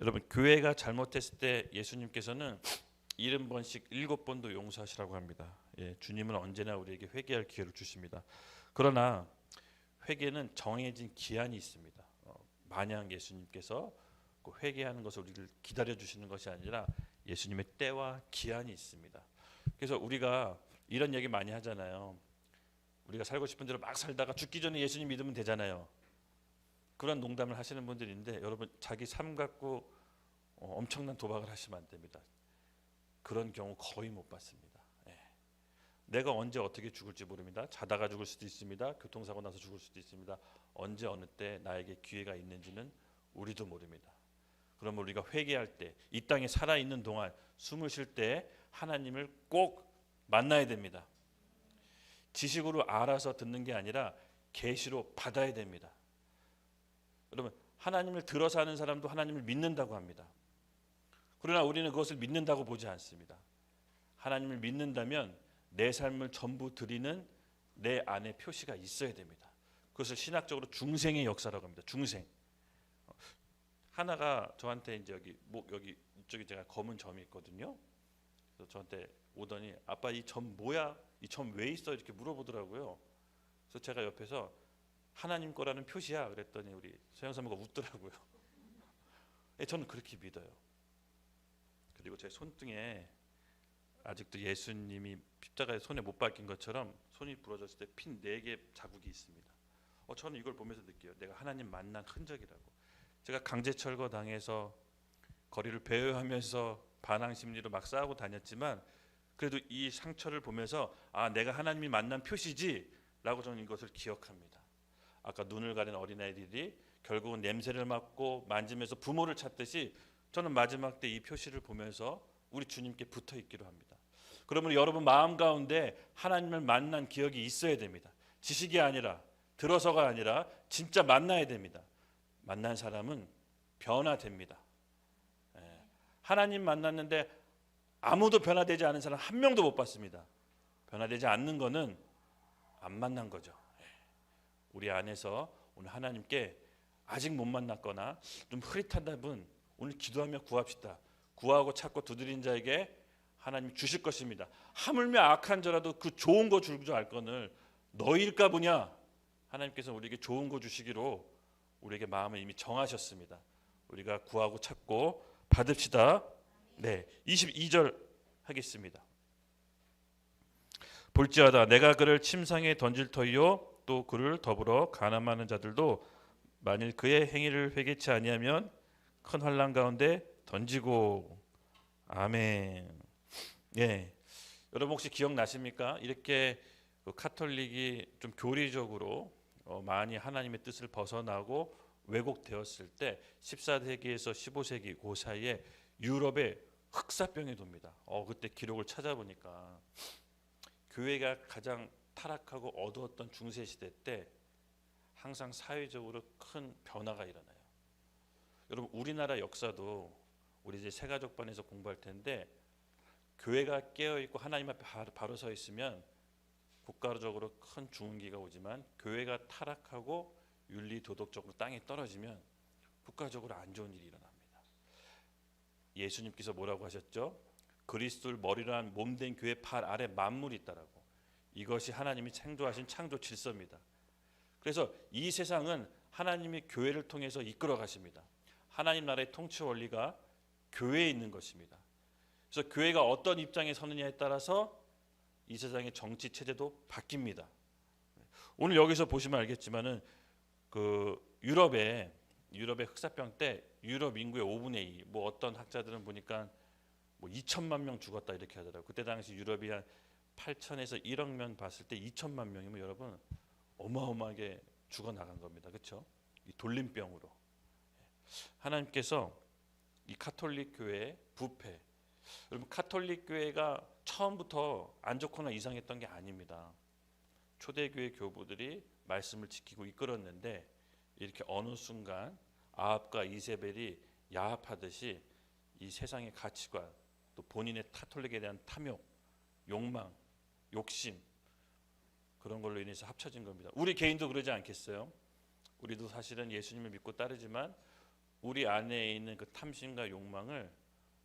C: 여러분, 교회가 잘못했을 때 예수님께서는 70번씩 7번도 용서하시라고 합니다. 주님은 언제나 우리에게 회개할 기회를 주십니다. 그러나 회개는 정해진 기한이 있습니다. 마냥 예수님께서 그 회개하는 것을 우리를 기다려 주시는 것이 아니라 예수님의 때와 기한이 있습니다. 그래서 우리가 이런 얘기 많이 하잖아요. 우리가 살고 싶은 대로 막 살다가 죽기 전에 예수님 믿으면 되잖아요. 그런 농담을 하시는 분들인데, 여러분, 자기 삶 갖고 엄청난 도박을 하시면 안 됩니다. 그런 경우 거의 못 봤습니다. 내가 언제 어떻게 죽을지 모릅니다. 자다가 죽을 수도 있습니다. 교통사고 나서 죽을 수도 있습니다. 언제 어느 때 나에게 기회가 있는지는 우리도 모릅니다. 그러면 우리가 회개할 때, 이 땅에 살아있는 동안, 숨을 쉴 때 하나님을 꼭 만나야 됩니다. 지식으로 알아서 듣는 게 아니라 계시로 받아야 됩니다. 여러분, 하나님을 들어서 하는 사람도 하나님을 믿는다고 합니다. 그러나 우리는 그것을 믿는다고 보지 않습니다. 하나님을 믿는다면 내 삶을 전부 드리는 내 안에 표시가 있어야 됩니다. 그것을 신학적으로 중생의 역사라고 합니다. 중생. 하나가 저한테 이제 여기 이쪽에 제가 검은 점이 있거든요. 그래서 저한테 오더니, 아빠 이 점 뭐야? 이 점 왜 있어? 이렇게 물어보더라고요. 그래서 제가 옆에서 하나님 거라는 표시야 그랬더니 우리 서영 사모가 웃더라고요. 저는 그렇게 믿어요. 그리고 제 손등에 아직도 예수님이 십자가에 손에 못 박힌 것처럼 손이 부러졌을 때 핀 4개 자국이 있습니다. 저는 이걸 보면서 느껴요. 내가 하나님 만난 흔적이라고. 제가 강제 철거 당해서 거리를 배회하면서 반항 심리로 막 싸우고 다녔지만, 그래도 이 상처를 보면서 내가 하나님이 만난 표시지라고 저는 이것을 기억합니다. 아까 눈을 가린 어린아이들이 결국은 냄새를 맡고 만지면서 부모를 찾듯이 저는 마지막 때 이 표시를 보면서 우리 주님께 붙어 있기로 합니다. 그러면 여러분 마음 가운데 하나님을 만난 기억이 있어야 됩니다. 지식이 아니라, 들어서가 아니라 진짜 만나야 됩니다. 만난 사람은 변화됩니다. 하나님 만났는데 아무도 변화되지 않은 사람 한 명도 못 봤습니다. 변화되지 않는 거는 안 만난 거죠. 우리 안에서 오늘 하나님께 아직 못 만났거나 좀 흐릿한 분 오늘 기도하며 구합시다. 구하고 찾고 두드린 자에게 하나님 주실 것입니다. 하물며 악한 자라도 그 좋은 거 줄 줄 알거늘 너희일까 보냐. 하나님께서 우리에게 좋은 거 주시기로 우리에게 마음을 이미 정하셨습니다. 우리가 구하고 찾고 받읍시다. 네, 22절 하겠습니다. 볼지어다 내가 그를 침상에 던질 터이요 또 그를 더불어 가늠하는 자들도 만일 그의 행위를 회개치 아니하면 큰 환난 가운데 던지고. 아멘. 예, 여러분 혹시 기억나십니까? 이렇게 카톨릭이 좀 교리적으로 많이 하나님의 뜻을 벗어나고 왜곡되었을 때 14세기에서 15세기 그 사이에 유럽에 흑사병이 돕니다. 그때 기록을 찾아보니까 교회가 가장 타락하고 어두웠던 중세시대 때 항상 사회적으로 큰 변화가 일어나요. 여러분 우리나라 역사도 우리 이제 새가족반에서 공부할 텐데 교회가 깨어있고 하나님 앞에 바로 서 있으면 국가적으로 큰 중흥기가 오지만 교회가 타락하고 윤리 도덕적으로 땅에 떨어지면 국가적으로 안 좋은 일이 일어납니다. 예수님께서 뭐라고 하셨죠? 그리스도를 머리로 한 몸된 교회 팔 아래 만물이 있다라고. 이것이 하나님이 창조하신 창조 질서입니다. 그래서 이 세상은 하나님이 교회를 통해서 이끌어 가십니다. 하나님 나라의 통치 원리가 교회에 있는 것입니다. 그래서 교회가 어떤 입장에 서느냐에 따라서 이 세상의 정치 체제도 바뀝니다. 오늘 여기서 보시면 알겠지만은 그 유럽의 흑사병 때 유럽 인구의 5분의 2, 뭐 어떤 학자들은 보니까 뭐 2천만 명 죽었다 이렇게 하더라고요. 그때 당시 유럽이 한 8천에서 1억 명 봤을 때 2천만 명이면 여러분 어마어마하게 죽어 나간 겁니다. 그렇죠? 이 돌림병으로. 하나님께서 이 카톨릭 교회의 부패, 여러분 카톨릭 교회가 처음부터 안 좋거나 이상했던 게 아닙니다. 초대교회 교부들이 말씀을 지키고 이끌었는데 이렇게 어느 순간 아합과 이세벨이 야합하듯이 이 세상의 가치관, 또 본인의 카톨릭에 대한 탐욕, 욕망, 욕심 그런 걸로 인해서 합쳐진 겁니다. 우리 개인도 그러지 않겠어요? 우리도 사실은 예수님을 믿고 따르지만 우리 안에 있는 그 탐심과 욕망을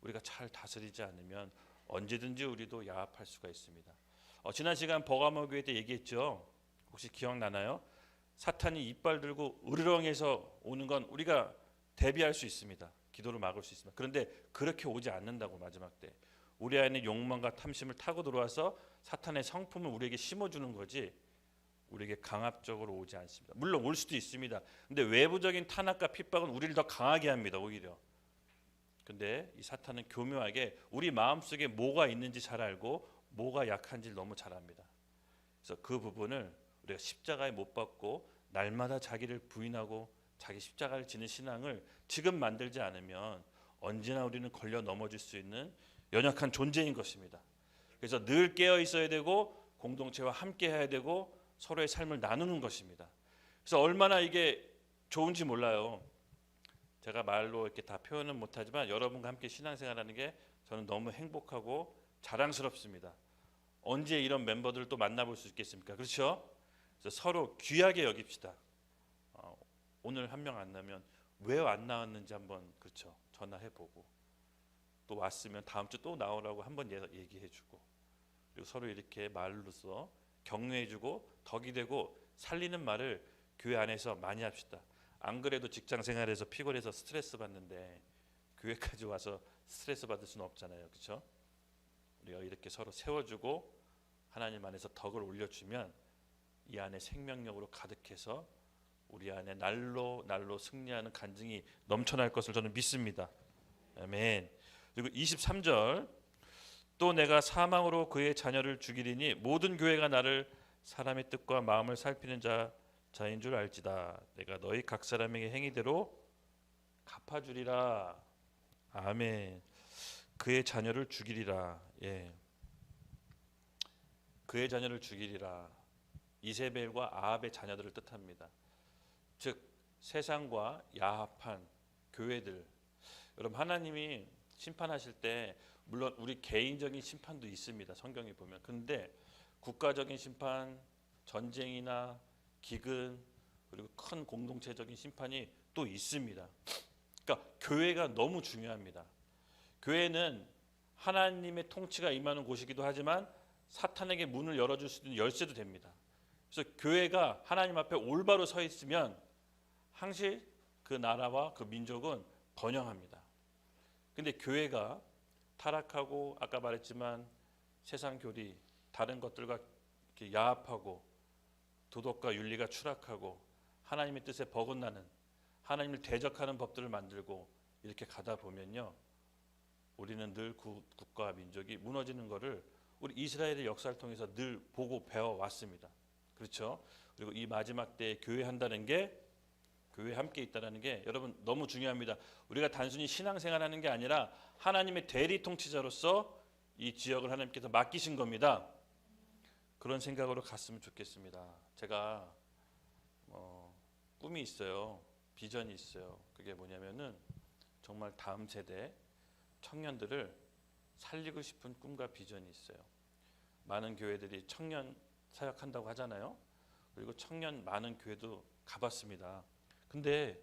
C: 우리가 잘 다스리지 않으면 언제든지 우리도 야합할 수가 있습니다. 지난 시간 버가모 교회 때 얘기했죠. 혹시 기억나나요? 사탄이 이빨 들고 으르렁해서 오는 건 우리가 대비할 수 있습니다. 기도를 막을 수 있습니다. 그런데 그렇게 오지 않는다고. 마지막 때 우리 안에 욕망과 탐심을 타고 들어와서 사탄의 성품을 우리에게 심어주는 거지 우리에게 강압적으로 오지 않습니다. 물론 올 수도 있습니다. 근데 외부적인 탄압과 핍박은 우리를 더 강하게 합니다. 오히려. 근데 이 사탄은 교묘하게 우리 마음속에 뭐가 있는지 잘 알고 뭐가 약한지를 너무 잘 압니다. 그래서 그 부분을 우리가 십자가에 못 박고 날마다 자기를 부인하고 자기 십자가를 지는 신앙을 지금 만들지 않으면 언제나 우리는 걸려 넘어질 수 있는 연약한 존재인 것입니다. 그래서 늘 깨어 있어야 되고 공동체와 함께 해야 되고 서로의 삶을 나누는 것입니다. 그래서 얼마나 이게 좋은지 몰라요. 제가 말로 이렇게 다 표현은 못하지만 여러분과 함께 신앙생활하는 게 저는 너무 행복하고 자랑스럽습니다. 언제 이런 멤버들을 또 만나볼 수 있겠습니까? 그렇죠? 그래서 서로 귀하게 여깁시다. 오늘 한 명 안 나면 왜 안 나왔는지 한번 그렇죠 전화해보고 또 왔으면 다음 주 또 나오라고 한번 얘기해주고 그리고 서로 이렇게 말로써 격려해주고 덕이 되고 살리는 말을 교회 안에서 많이 합시다. 안 그래도 직장 생활에서 피곤해서 스트레스 받는데 교회까지 와서 스트레스 받을 수는 없잖아요. 그렇죠? 우리가 이렇게 서로 세워주고 하나님 안에서 덕을 올려주면 이 안에 생명력으로 가득해서 우리 안에 날로 승리하는 간증이 넘쳐날 것을 저는 믿습니다. 아멘. 그리고 23절 또 내가 사망으로 그의 자녀를 죽이리니 모든 교회가 나를 사람의 뜻과 마음을 살피는 자인 줄 알지다. 내가 너희 각 사람에게 행위대로 갚아주리라. 아멘. 그의 자녀를 죽이리라. 예. 그의 자녀를 죽이리라. 이세벨과 아합의 자녀들을 뜻합니다. 즉 세상과 야합한 교회들. 여러분 하나님이 심판하실 때 물론 우리 개인적인 심판도 있습니다. 성경에 보면. 그런데 국가적인 심판, 전쟁이나 기근, 그리고 큰 공동체적인 심판이 또 있습니다. 그러니까 교회가 너무 중요합니다. 교회는 하나님의 통치가 임하는 곳이기도 하지만 사탄에게 문을 열어줄 수 있는 열쇠도 됩니다. 그래서 교회가 하나님 앞에 올바로 서 있으면 항시 그 나라와 그 민족은 번영합니다. 근데 교회가 타락하고 아까 말했지만 세상 교리 다른 것들과 이렇게 야합하고 도덕과 윤리가 추락하고 하나님의 뜻에 버금나는 하나님을 대적하는 법들을 만들고 이렇게 가다 보면요, 우리는 늘 국가와 민족이 무너지는 것을 우리 이스라엘의 역사를 통해서 늘 보고 배워왔습니다. 그렇죠? 그리고 이 마지막 때에 교회 한다는 게, 교회 함께 있다는 게 여러분 너무 중요합니다. 우리가 단순히 신앙생활하는 게 아니라 하나님의 대리 통치자로서 이 지역을 하나님께서 맡기신 겁니다. 그런 생각으로 갔으면 좋겠습니다. 제가 꿈이 있어요. 비전이 있어요. 그게 뭐냐면은 정말 다음 세대 청년들을 살리고 싶은 꿈과 비전이 있어요. 많은 교회들이 청년 사역한다고 하잖아요. 그리고 청년 많은 교회도 가봤습니다. 근데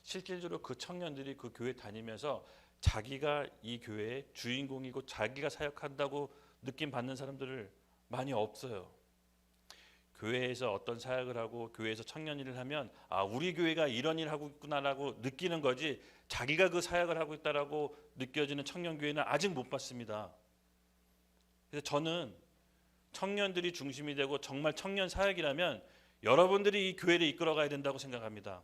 C: 실질적으로 그 청년들이 그 교회 다니면서 자기가 이 교회의 주인공이고 자기가 사역한다고 느낌 받는 사람들을 많이 없어요. 교회에서 어떤 사역을 하고 교회에서 청년 일을 하면 아, 우리 교회가 이런 일을 하고 있구나라고 느끼는 거지 자기가 그 사역을 하고 있다라고 느껴지는 청년 교회는 아직 못 봤습니다. 그래서 저는 청년들이 중심이 되고 정말 청년 사역이라면 여러분들이 이 교회를 이끌어가야 된다고 생각합니다.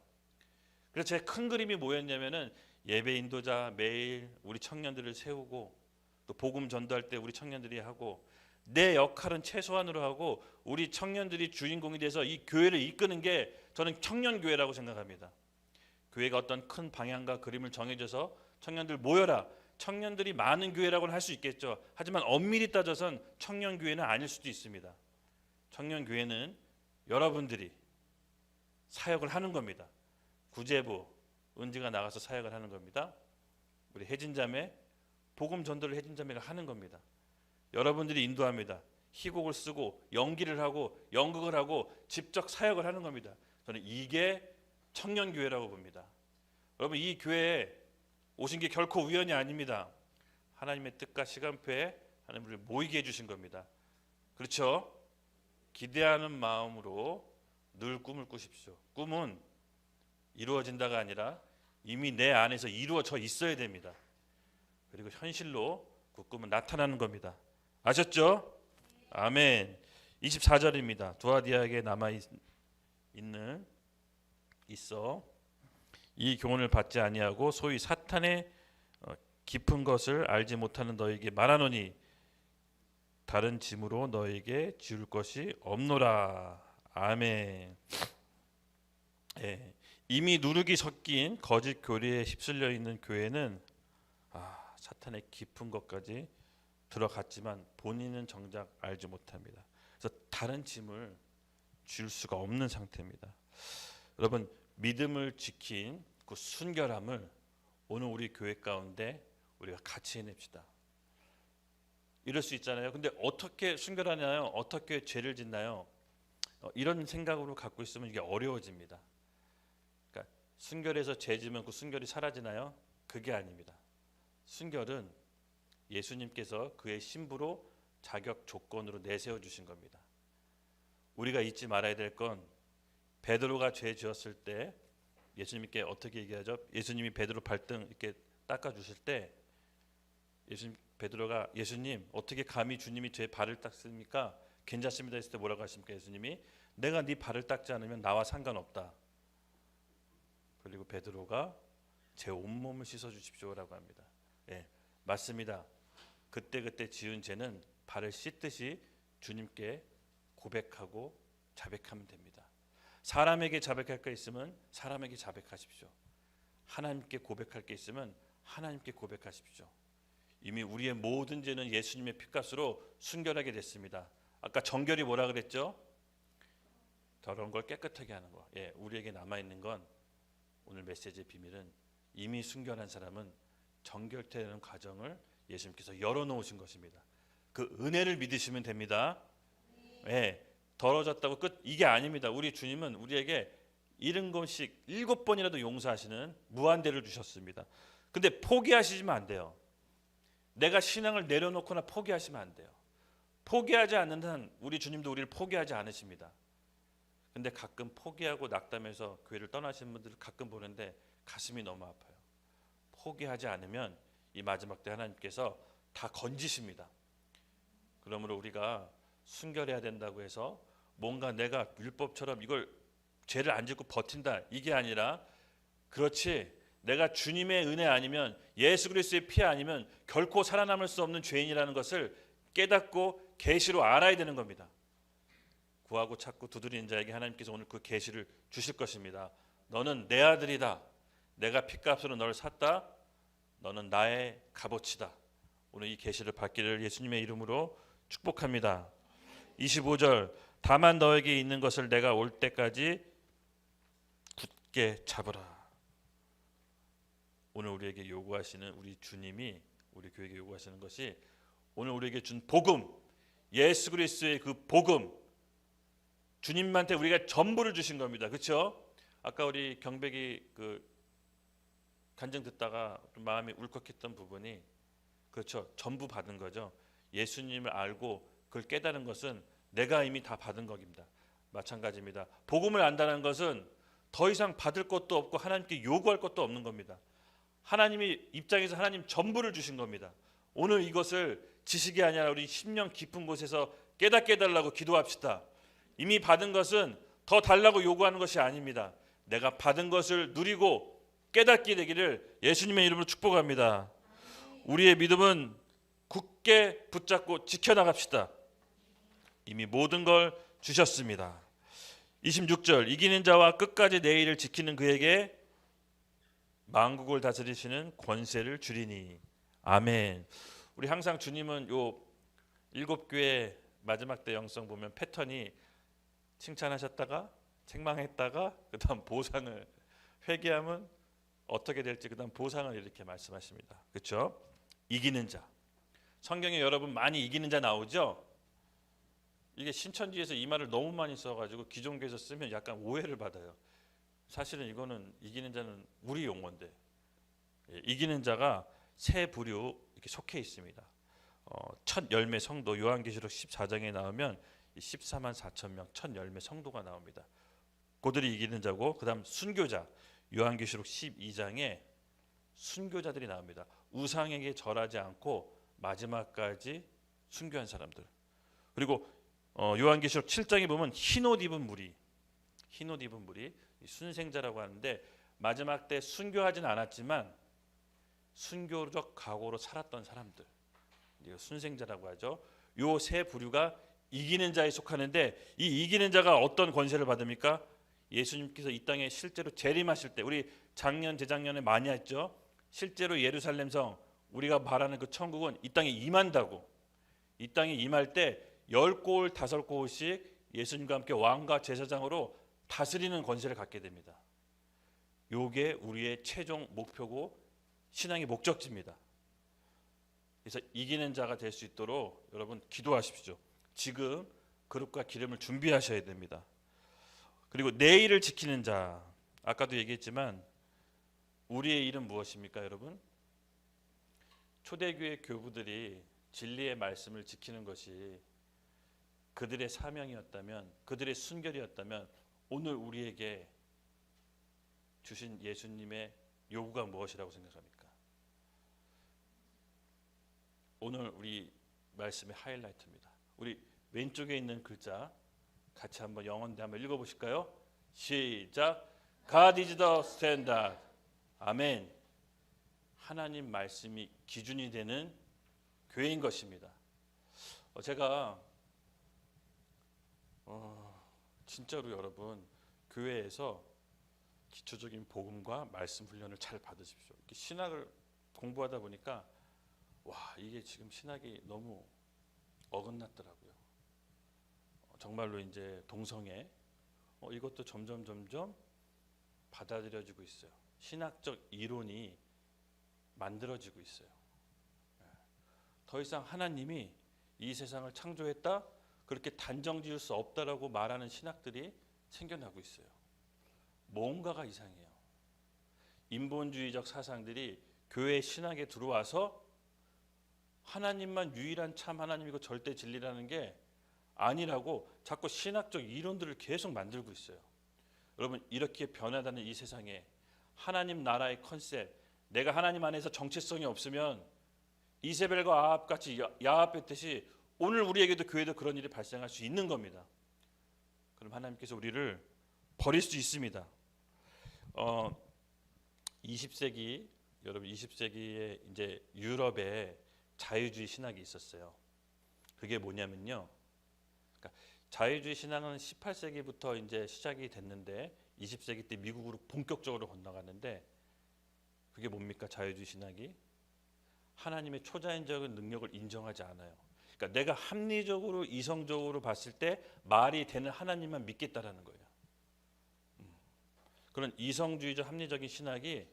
C: 그래서 제 큰 그림이 뭐였냐면은 예배 인도자 매일 우리 청년들을 세우고 또 복음 전도할 때 우리 청년들이 하고 내 역할은 최소한으로 하고 우리 청년들이 주인공이 돼서 이 교회를 이끄는 게 저는 청년교회라고 생각합니다. 교회가 어떤 큰 방향과 그림을 정해줘서 청년들 모여라. 청년들이 많은 교회라고는 할 수 있겠죠. 하지만 엄밀히 따져선 청년교회는 아닐 수도 있습니다. 청년교회는 여러분들이 사역을 하는 겁니다. 구제부, 은지가 나가서 사역을 하는 겁니다. 우리 혜진자매, 복음 전도를 혜진자매가 하는 겁니다. 여러분들이 인도합니다. 희곡을 쓰고 연기를 하고 연극을 하고 직접 사역을 하는 겁니다. 저는 이게 청년교회라고 봅니다. 여러분 이 교회에 오신 게 결코 우연이 아닙니다. 하나님의 뜻과 시간표에 하나님 우리를 모이게 해주신 겁니다. 그렇죠? 기대하는 마음으로 늘 꿈을 꾸십시오. 꿈은 이루어진다가 아니라 이미 내 안에서 이루어져 있어야 됩니다. 그리고 현실로 그 꿈은 나타나는 겁니다. 아셨죠? 아멘. 24절입니다. 두아디아에게 있어 이 교훈을 받지 아니하고 소위 사탄의 깊은 것을 알지 못하는 너에게 말하노니 다른 짐으로 너에게 지울 것이 없노라. 아멘. 예. 이미 누룩이 섞인 거짓 교리에 휩쓸려 있는 교회는 사탄의 깊은 것까지 들어갔지만 본인은 정작 알지 못합니다. 그래서 다른 짐을 줄 수가 없는 상태입니다. 여러분 믿음을 지킨 그 순결함을 오늘 우리 교회 가운데 우리가 같이 해냅시다. 이럴 수 있잖아요. 근데 어떻게 순결하나요? 어떻게 죄를 짓나요? 이런 생각으로 갖고 있으면 이게 어려워집니다. 그러니까 순결해서 죄 지면 그 순결이 사라지나요? 그게 아닙니다. 순결은 예수님께서 그의 신부로 자격 조건으로 내세워 주신 겁니다. 우리가 잊지 말아야 될 건 베드로가 죄 지었을 때 예수님께 어떻게 얘기하죠? 예수님이 베드로 발등 이렇게 닦아 주실 때 베드로가 예수님 어떻게 감히 주님이 제 발을 닦습니까? 괜찮습니다 했을 때 뭐라고 하십니까? 예수님이 내가 네 발을 닦지 않으면 나와 상관없다. 그리고 베드로가 제 온몸을 씻어 주십시오라고 합니다. 예, 맞습니다. 그때 지은 죄는 발을 씻듯이 주님께 고백하고 자백하면 됩니다. 사람에게 자백할 게 있으면 사람에게 자백하십시오. 하나님께 고백할 게 있으면 하나님께 고백하십시오. 이미 우리의 모든 죄는 예수님의 피값으로 순결하게 됐습니다. 아까 정결이 뭐라 그랬죠? 더러운 걸 깨끗하게 하는 거. 예, 우리에게 남아있는 건 오늘 메시지의 비밀은 이미 순결한 사람은 정결되는 과정을 예수님께서 열어놓으신 것입니다. 그 은혜를 믿으시면 됩니다. 예, 더러워졌다고 끝 이게 아닙니다. 우리 주님은 우리에게 70번씩 7번이라도 용서하시는 무한대를 주셨습니다. 근데 포기하시면 안 돼요. 내가 신앙을 내려놓거나 포기하시면 안 돼요. 포기하지 않는 한 우리 주님도 우리를 포기하지 않으십니다. 근데 가끔 포기하고 낙담해서 교회를 떠나시는 분들을 가끔 보는데 가슴이 너무 아파요. 포기하지 않으면 이 마지막 때 하나님께서 다 건지십니다. 그러므로 우리가 순결해야 된다고 해서 뭔가 내가 율법처럼 이걸 죄를 안 짓고 버틴다 이게 아니라, 그렇지 내가 주님의 은혜 아니면 예수 그리스도의 피 아니면 결코 살아남을 수 없는 죄인이라는 것을 깨닫고 계시로 알아야 되는 겁니다. 구하고 찾고 두드리는 자에게 하나님께서 오늘 그 계시를 주실 것입니다. 너는 내 아들이다. 내가 핏값으로 너를 샀다. 너는 나의 값어치다. 오늘 이 계시를 받기를 예수님의 이름으로 축복합니다. 25절 다만 너에게 있는 것을 내가 올 때까지 굳게 잡으라. 오늘 우리에게 요구하시는 우리 주님이 우리 교회에게 요구하시는 것이 오늘 우리에게 준 복음, 예수 그리스도의 그 복음, 주님한테 우리가 전부를 주신 겁니다. 그렇죠? 아까 우리 경백이 그 간증 듣다가 좀 마음이 울컥했던 부분이, 그렇죠, 전부 받은 거죠. 예수님을 알고 그걸 깨달은 것은 내가 이미 다 받은 겁니다. 마찬가지입니다. 복음을 안다는 것은 더 이상 받을 것도 없고 하나님께 요구할 것도 없는 겁니다. 하나님이 입장에서 하나님 전부를 주신 겁니다. 오늘 이것을 지식이 아니라 우리 심령 깊은 곳에서 깨닫게 해달라고 기도합시다. 이미 받은 것은 더 달라고 요구하는 것이 아닙니다. 내가 받은 것을 누리고 깨닫게 되기를 예수님의 이름으로 축복합니다. 우리의 믿음은 굳게 붙잡고 지켜나갑시다. 이미 모든 걸 주셨습니다. 26절 이기는 자와 끝까지 내 일을 지키는 그에게 만국을 다스리시는 권세를 주리니. 아멘. 우리 항상 주님은 요 7교회 마지막 때 영성 보면 패턴이 칭찬하셨다가 책망했다가 그다음 보상을, 회개하면 어떻게 될지 그다음 보상을 이렇게 말씀하십니다. 그렇죠? 이기는 자. 성경에 여러분 많이 이기는 자 나오죠? 이게 신천지에서 이 말을 너무 많이 써가지고 기존교에서 쓰면 약간 오해를 받아요. 사실은 이거는 이기는 자는 우리 용어인데, 이기는 자가 세 부류 이렇게 속해 있습니다. 첫 열매 성도, 요한계시록 14장에 나오면 14만 4천 명 첫 열매 성도가 나옵니다. 그들이 이기는 자고, 그다음 순교자, 요한계시록 12장에 순교자들이 나옵니다. 우상에게 절하지 않고 마지막까지 순교한 사람들. 그리고 요한계시록 7장에 보면 흰옷 입은 무리, 순생자라고 하는데 마지막 때 순교하진 않았지만 순교적 각오로 살았던 사람들, 순생자라고 하죠. 요 세 부류가 이기는 자에 속하는데, 이 이기는 자가 어떤 권세를 받습니까? 예수님께서 이 땅에 실제로 재림하실 때, 우리 작년 재작년에 많이 했죠. 실제로 예루살렘 성, 우리가 말하는 그 천국은 이 땅에 임한다고. 이 땅에 임할 때 10골 5골씩 예수님과 함께 왕과 제사장으로 다스리는 권세를 갖게 됩니다. 요게 우리의 최종 목표고 신앙의 목적지입니다. 그래서 이기는 자가 될 수 있도록 여러분 기도하십시오. 지금 그릇과 기름을 준비하셔야 됩니다. 그리고 내일을 지키는 자, 아까도 얘기했지만 우리의 일은 무엇입니까, 여러분? 초대교회 교부들이 진리의 말씀을 지키는 것이 그들의 사명이었다면, 그들의 순결이었다면 오늘 우리에게 주신 예수님의 요구가 무엇이라고 생각합니까? 오늘 우리 말씀의 하이라이트입니다. 우리 왼쪽에 있는 글자 같이 한번 영어인데 한번 읽어보실까요? 시작. God is the standard. 아멘. 하나님 말씀이 기준이 되는 교회인 것입니다. 제가 진짜로 여러분 교회에서 기초적인 복음과 말씀 훈련을 잘 받으십시오. 이렇게 신학을 공부하다 보니까 와, 이게 지금 신학이 너무 어긋났더라고요. 정말로 이제 동성애 이것도 점점 받아들여지고 있어요. 신학적 이론이 만들어지고 있어요. 더 이상 하나님이 이 세상을 창조했다, 그렇게 단정 지을 수 없다라고 말하는 신학들이 생겨나고 있어요. 뭔가가 이상해요. 인본주의적 사상들이 교회 신학에 들어와서 하나님만 유일한 참 하나님이고 절대 진리라는 게 아니라고 자꾸 신학적 이론들을 계속 만들고 있어요. 여러분, 이렇게 변화되는 이 세상에 하나님 나라의 컨셉, 내가 하나님 안에서 정체성이 없으면 이세벨과 아합같이 야합했듯이 오늘 우리에게도 교회도 그런 일이 발생할 수 있는 겁니다. 그럼 하나님께서 우리를 버릴 수 있습니다. 20세기 여러분 20세기에 이제 유럽에 자유주의 신학이 있었어요. 그게 뭐냐면요. 그러니까 자유주의 신앙은 18세기부터 이제 시작이 됐는데 20세기 때 미국으로 본격적으로 건너갔는데 그게 뭡니까? 자유주의 신학이 하나님의 초자연적인 능력을 인정하지 않아요. 그러니까 내가 합리적으로 이성적으로 봤을 때 말이 되는 하나님만 믿겠다라는 거예요. 그런 이성주의적 합리적인 신학이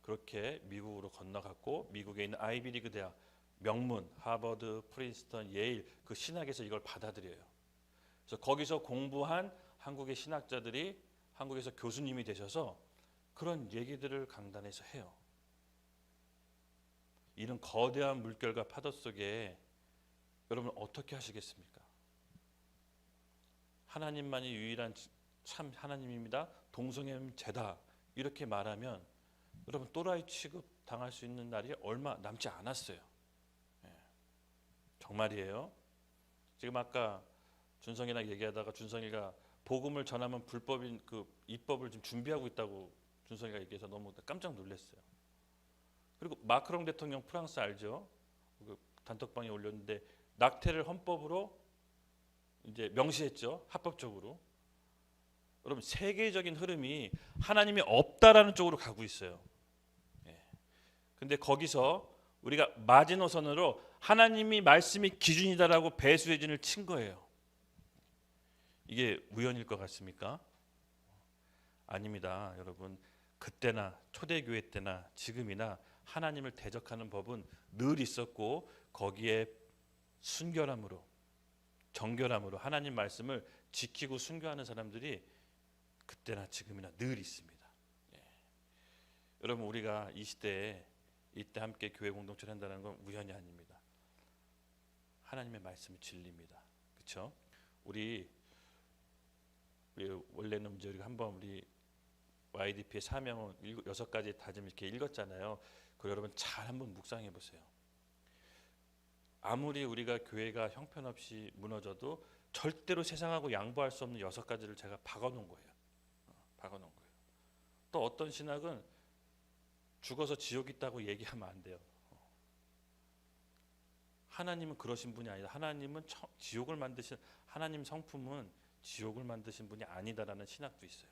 C: 그렇게 미국으로 건너갔고 미국에 있는 아이비리그 대학 명문 하버드, 프린스턴, 예일 그 신학에서 이걸 받아들여요. 그래서 거기서 공부한 한국의 신학자들이 한국에서 교수님이 되셔서 그런 얘기들을 강단에서 해요. 이런 거대한 물결과 파도 속에 여러분 어떻게 하시겠습니까? 하나님만이 유일한 참 하나님입니다. 동성애는 죄다. 이렇게 말하면 여러분 또라이 취급 당할 수 있는 날이 얼마 남지 않았어요. 정말이에요. 지금 아까 준성이랑 얘기하다가 준성이가 복음을 전하면 불법인 그 입법을 지금 준비하고 있다고 준성이가 얘기해서 너무 깜짝 놀랐어요. 그리고 마크롱 대통령 프랑스 알죠? 그 단톡방에 올렸는데 낙태를 헌법으로 이제 명시했죠. 합법적으로. 여러분 세계적인 흐름이 하나님이 없다라는 쪽으로 가고 있어요. 근데 거기서 우리가 마지노선으로 하나님이 말씀이 기준이다라고 배수의진을 친 거예요. 이게 우연일 것 같습니까? 아닙니다. 여러분 그때나 초대교회 때나 지금이나 하나님을 대적하는 법은 늘 있었고 거기에 순결함으로 정결함으로 하나님 말씀을 지키고 순교하는 사람들이 그때나 지금이나 늘 있습니다. 여러분 우리가 이 시대에 이때 함께 교회 공동체를 한다는 건 우연이 아닙니다. 하나님의 말씀이 진리입니다. 그렇죠? 우리 원래는 이제 우리가 한번 우리 YDP의 사명은 6가지 다짐 이렇게 읽었잖아요. 그 여러분 잘 한번 묵상해 보세요. 아무리 우리가 교회가 형편없이 무너져도 절대로 세상하고 양보할 수 없는 6가지를 제가 박아놓은 거예요. 박아놓은 거예요. 또 어떤 신학은 죽어서 지옥 있다고 얘기하면 안 돼요. 하나님은 그러신 분이 아니다. 하나님은 지옥을 만드신 하나님 성품은 지옥을 만드신 분이 아니다라는 신학도 있어요.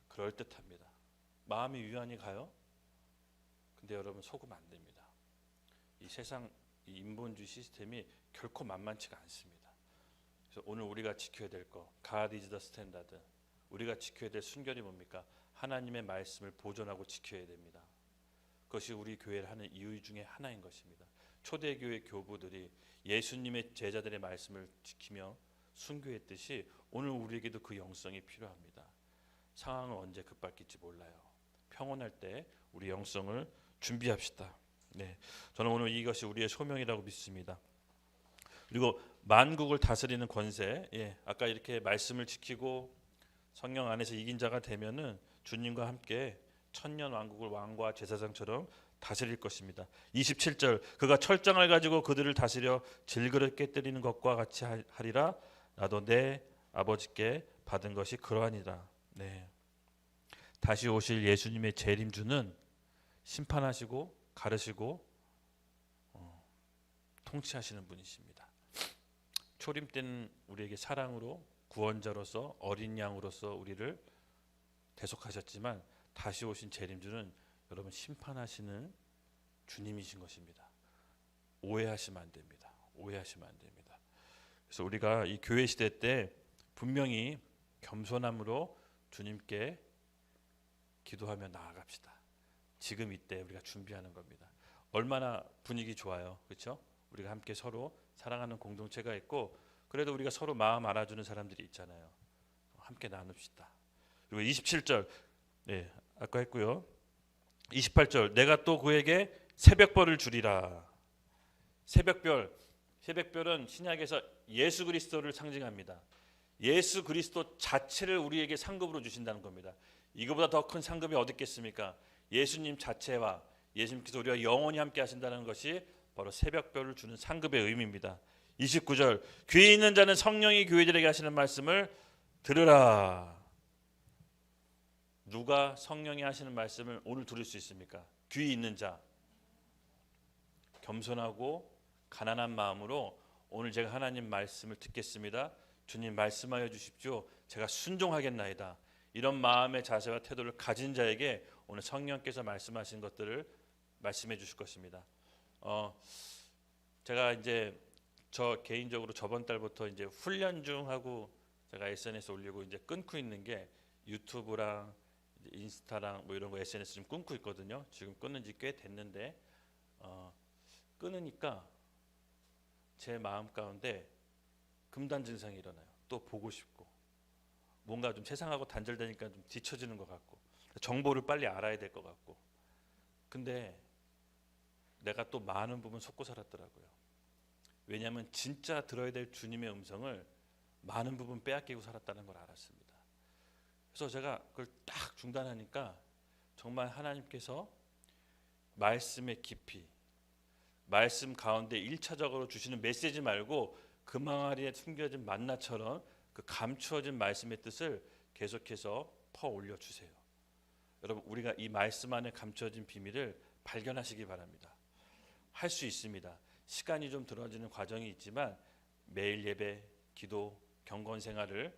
C: 그럴 듯합니다. 마음이 유한히 가요. 근데 여러분 속으면 안 됩니다. 이 세상 이 인본주의 시스템이 결코 만만치가 않습니다. 그래서 오늘 우리가 지켜야 될 거, God is the standard. 우리가 지켜야 될 순결이 뭡니까? 하나님의 말씀을 보존하고 지켜야 됩니다. 그것이 우리 교회를 하는 이유 중에 하나인 것입니다. 초대교회 교부들이 예수님의 제자들의 말씀을 지키며 순교했듯이 오늘 우리에게도 그 영성이 필요합니다. 상황은 언제 급바뀔지 몰라요. 평온할 때 우리 영성을 준비합시다. 네, 저는 오늘 이것이 우리의 소명이라고 믿습니다. 그리고 만국을 다스리는 권세, 아까 이렇게 말씀을 지키고 성령 안에서 이긴 자가 되면은 주님과 함께 천년 왕국을 왕과 제사장처럼 다스릴 것입니다. 27절 그가 철장을 가지고 그들을 다스려 질그릇 깨뜨리는 것과 같이 하리라. 나도 내 아버지께 받은 것이 그러하니라. 네. 다시 오실 예수님의 재림주는 심판하시고 가르시고 통치하시는 분이십니다. 초림 때는 우리에게 사랑으로 구원자로서 어린 양으로서 우리를 대속하셨지만 다시 오신 재림주는 여러분 심판하시는 주님이신 것입니다. 오해하시면 안 됩니다. 오해하시면 안 됩니다. 그래서 우리가 이 교회 시대 때 분명히 겸손함으로 주님께 기도하며 나아갑시다. 지금 이때 우리가 준비하는 겁니다. 얼마나 분위기 좋아요. 그렇죠? 우리가 함께 서로 사랑하는 공동체가 있고 그래도 우리가 서로 마음 알아주는 사람들이 있잖아요. 함께 나눕시다. 그리고 27절 네, 아까 했고요. 28절 내가 또 그에게 새벽별을 주리라. 새벽별은 신약에서 예수 그리스도를 상징합니다. 예수 그리스도 자체를 우리에게 상급으로 주신다는 겁니다. 이거보다 더 큰 상급이 어디 있겠습니까? 예수님 자체와 예수님께서 우리와 영원히 함께 하신다는 것이 바로 새벽별을 주는 상급의 의미입니다. 29절 귀 있는 자는 성령이 교회들에게 하시는 말씀을 들으라. 누가 성령이 하시는 말씀을 오늘 들을 수 있습니까? 귀 있는 자, 겸손하고 가난한 마음으로 오늘 제가 하나님 말씀을 듣겠습니다. 주님 말씀하여 주십시오. 제가 순종하겠나이다. 이런 마음의 자세와 태도를 가진 자에게 오늘 성령께서 말씀하신 것들을 말씀해 주실 것입니다. 제가 이제 저 개인적으로 저번 달부터 이제 훈련 중 하고 제가 SNS 올리고 이제 끊고 있는 게 유튜브랑 인스타랑 뭐 이런 거 SNS 좀 끊고 있거든요. 지금 끊은 지 꽤 됐는데 끊으니까 제 마음 가운데 금단 증상이 일어나요. 또 보고 싶고 뭔가 좀 세상하고 단절되니까 좀 뒤처지는 것 같고 정보를 빨리 알아야 될 것 같고 근데 내가 또 많은 부분 속고 살았더라고요. 왜냐하면 진짜 들어야 될 주님의 음성을 많은 부분 빼앗기고 살았다는 걸 알았습니다. 그래서 제가 그걸 딱 중단하니까 정말 하나님께서 말씀의 깊이 말씀 가운데 1차적으로 주시는 메시지 말고 그 망아리에 숨겨진 만나처럼 그 감추어진 말씀의 뜻을 계속해서 퍼 올려주세요. 여러분 우리가 이 말씀 안에 감추어진 비밀을 발견하시기 바랍니다. 할 수 있습니다. 시간이 좀 들어지는 과정이 있지만 매일 예배, 기도, 경건 생활을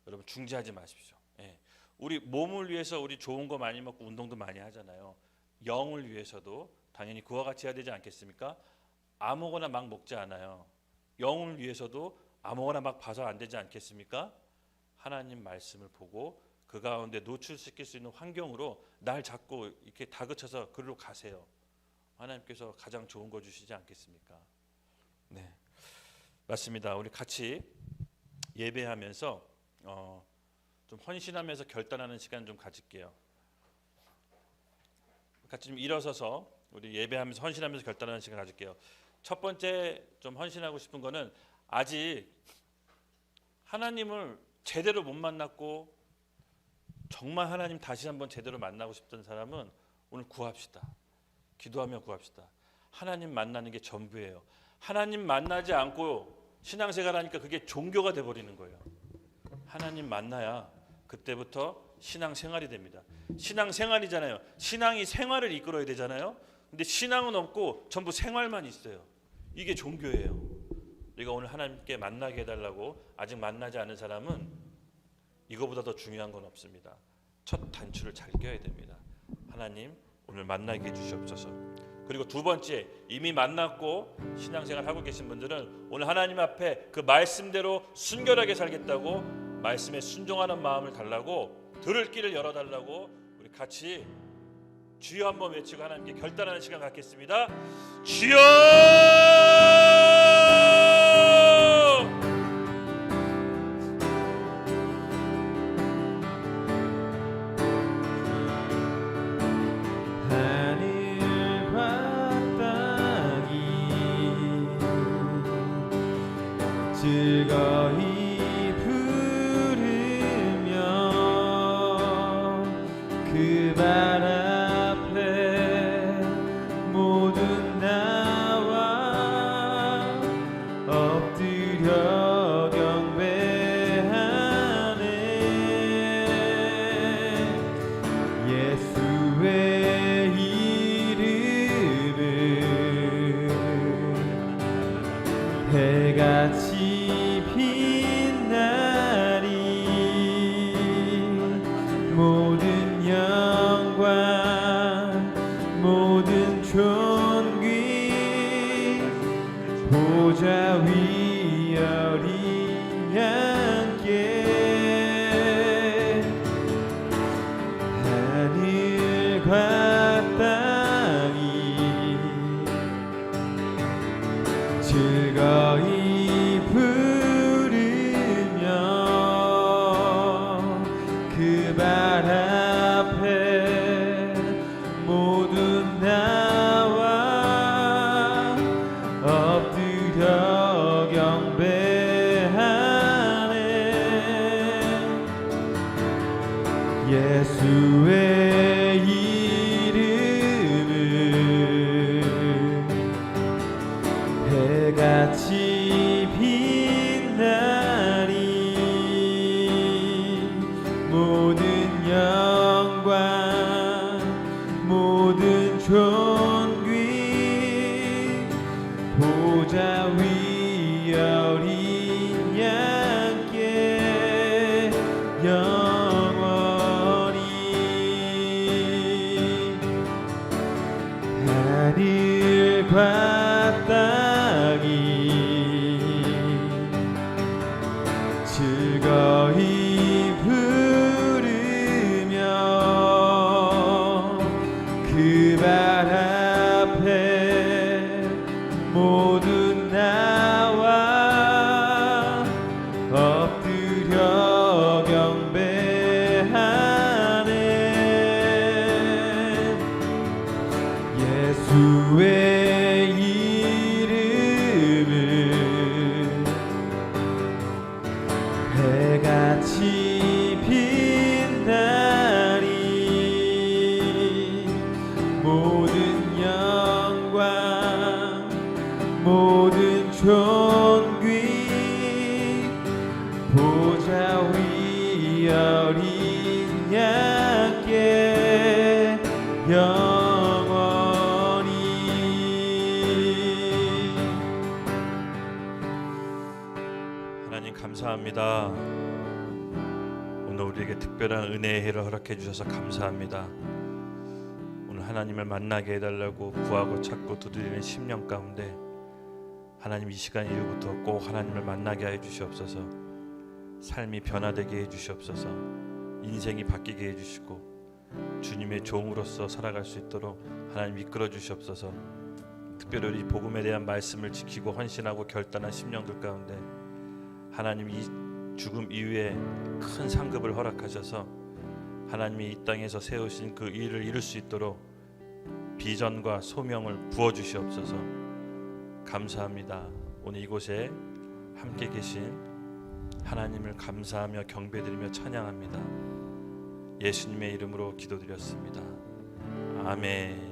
C: 여러분 중지하지 마십시오. 우리 몸을 위해서 우리 좋은 거 많이 먹고 운동도 많이 하잖아요. 영을 위해서도 당연히 그와 같이 해야 되지 않겠습니까? 아무거나 막 먹지 않아요. 영을 위해서도 아무거나 막 봐서 안 되지 않겠습니까? 하나님 말씀을 보고 그 가운데 노출시킬 수 있는 환경으로 날 잡고 이렇게 다그쳐서 그리로 가세요. 하나님께서 가장 좋은 거 주시지 않겠습니까? 네, 맞습니다. 우리 같이 예배하면서 좀 헌신하면서 결단하는 시간 좀 가질게요. 같이 좀 일어서서 우리 예배하면서 헌신하면서 결단하는 시간 가질게요. 첫 번째 좀 헌신하고 싶은 거는 아직 하나님을 제대로 못 만났고 정말 하나님 다시 한번 제대로 만나고 싶던 사람은 오늘 구합시다. 기도하며 구합시다. 하나님 만나는 게 전부예요. 하나님 만나지 않고 신앙생활 하니까 그게 종교가 돼버리는 거예요. 하나님 만나야 그때부터 신앙생활이 됩니다. 신앙생활이잖아요. 신앙이 생활을 이끌어야 되잖아요. 근데 신앙은 없고 전부 생활만 있어요. 이게 종교예요. 우리가 오늘 하나님께 만나게 해달라고 아직 만나지 않은 사람은 이거보다 더 중요한 건 없습니다. 첫 단추를 잘 껴야 됩니다. 하나님 오늘 만나게 해주시옵소서. 그리고 두 번째, 이미 만났고 신앙생활 하고 계신 분들은 오늘 하나님 앞에 그 말씀대로 순결하게 살겠다고 말씀에 순종하는 마음을 달라고 들을 길을 열어달라고 우리 같이 주여 한번 외치고 하나님께 결단하는 시간 갖겠습니다. 주여!
B: 즐거이 부르며 그 발 앞에 모든 나와 엎드려 경배하네. 예수의 이름을 해같이 빛나리. 모든 영광 모든 존귀 보좌 위 어린 양께 하늘과 땅이 즐거이 부르며 그 발 해같이 빛나리 모든 영광 모든 존귀 보좌 위 어린 양께 영원히 하늘과 땅이 즐거이 부르며 그 발 앞에 모두 나와 엎드려 경배하네 예수의 이름은 해같이 빛나리 모든 영광 모든 존귀 보좌 위 어린 양께 영원히
C: 하나님 감사합니다. 오늘 우리에게 특별한 은혜의 해를 허락해 주셔서 감사합니다. 오늘 하나님을 만나게 해달라고 구하고 찾고 두드리는 심령 가운데 하나님 이 시간 이후부터 꼭 하나님을 만나게 해 주시옵소서. 삶이 변화되게 해 주시옵소서. 인생이 바뀌게 해 주시고 주님의 종으로서 살아갈 수 있도록 하나님 이끌어 주시옵소서. 특별히 우리 복음에 대한 말씀을 지키고 헌신하고 결단한 심령들 가운데 하나님 이 죽음 이후에 큰 상급을 허락하셔서 하나님이 이 땅에서 세우신 그 일을 이룰 수 있도록 비전과 소명을 부어주시옵소서. 감사합니다. 오늘 이곳에 함께 계신 하나님을 감사하며 경배드리며 찬양합니다. 예수님의 이름으로 기도드렸습니다. 아멘.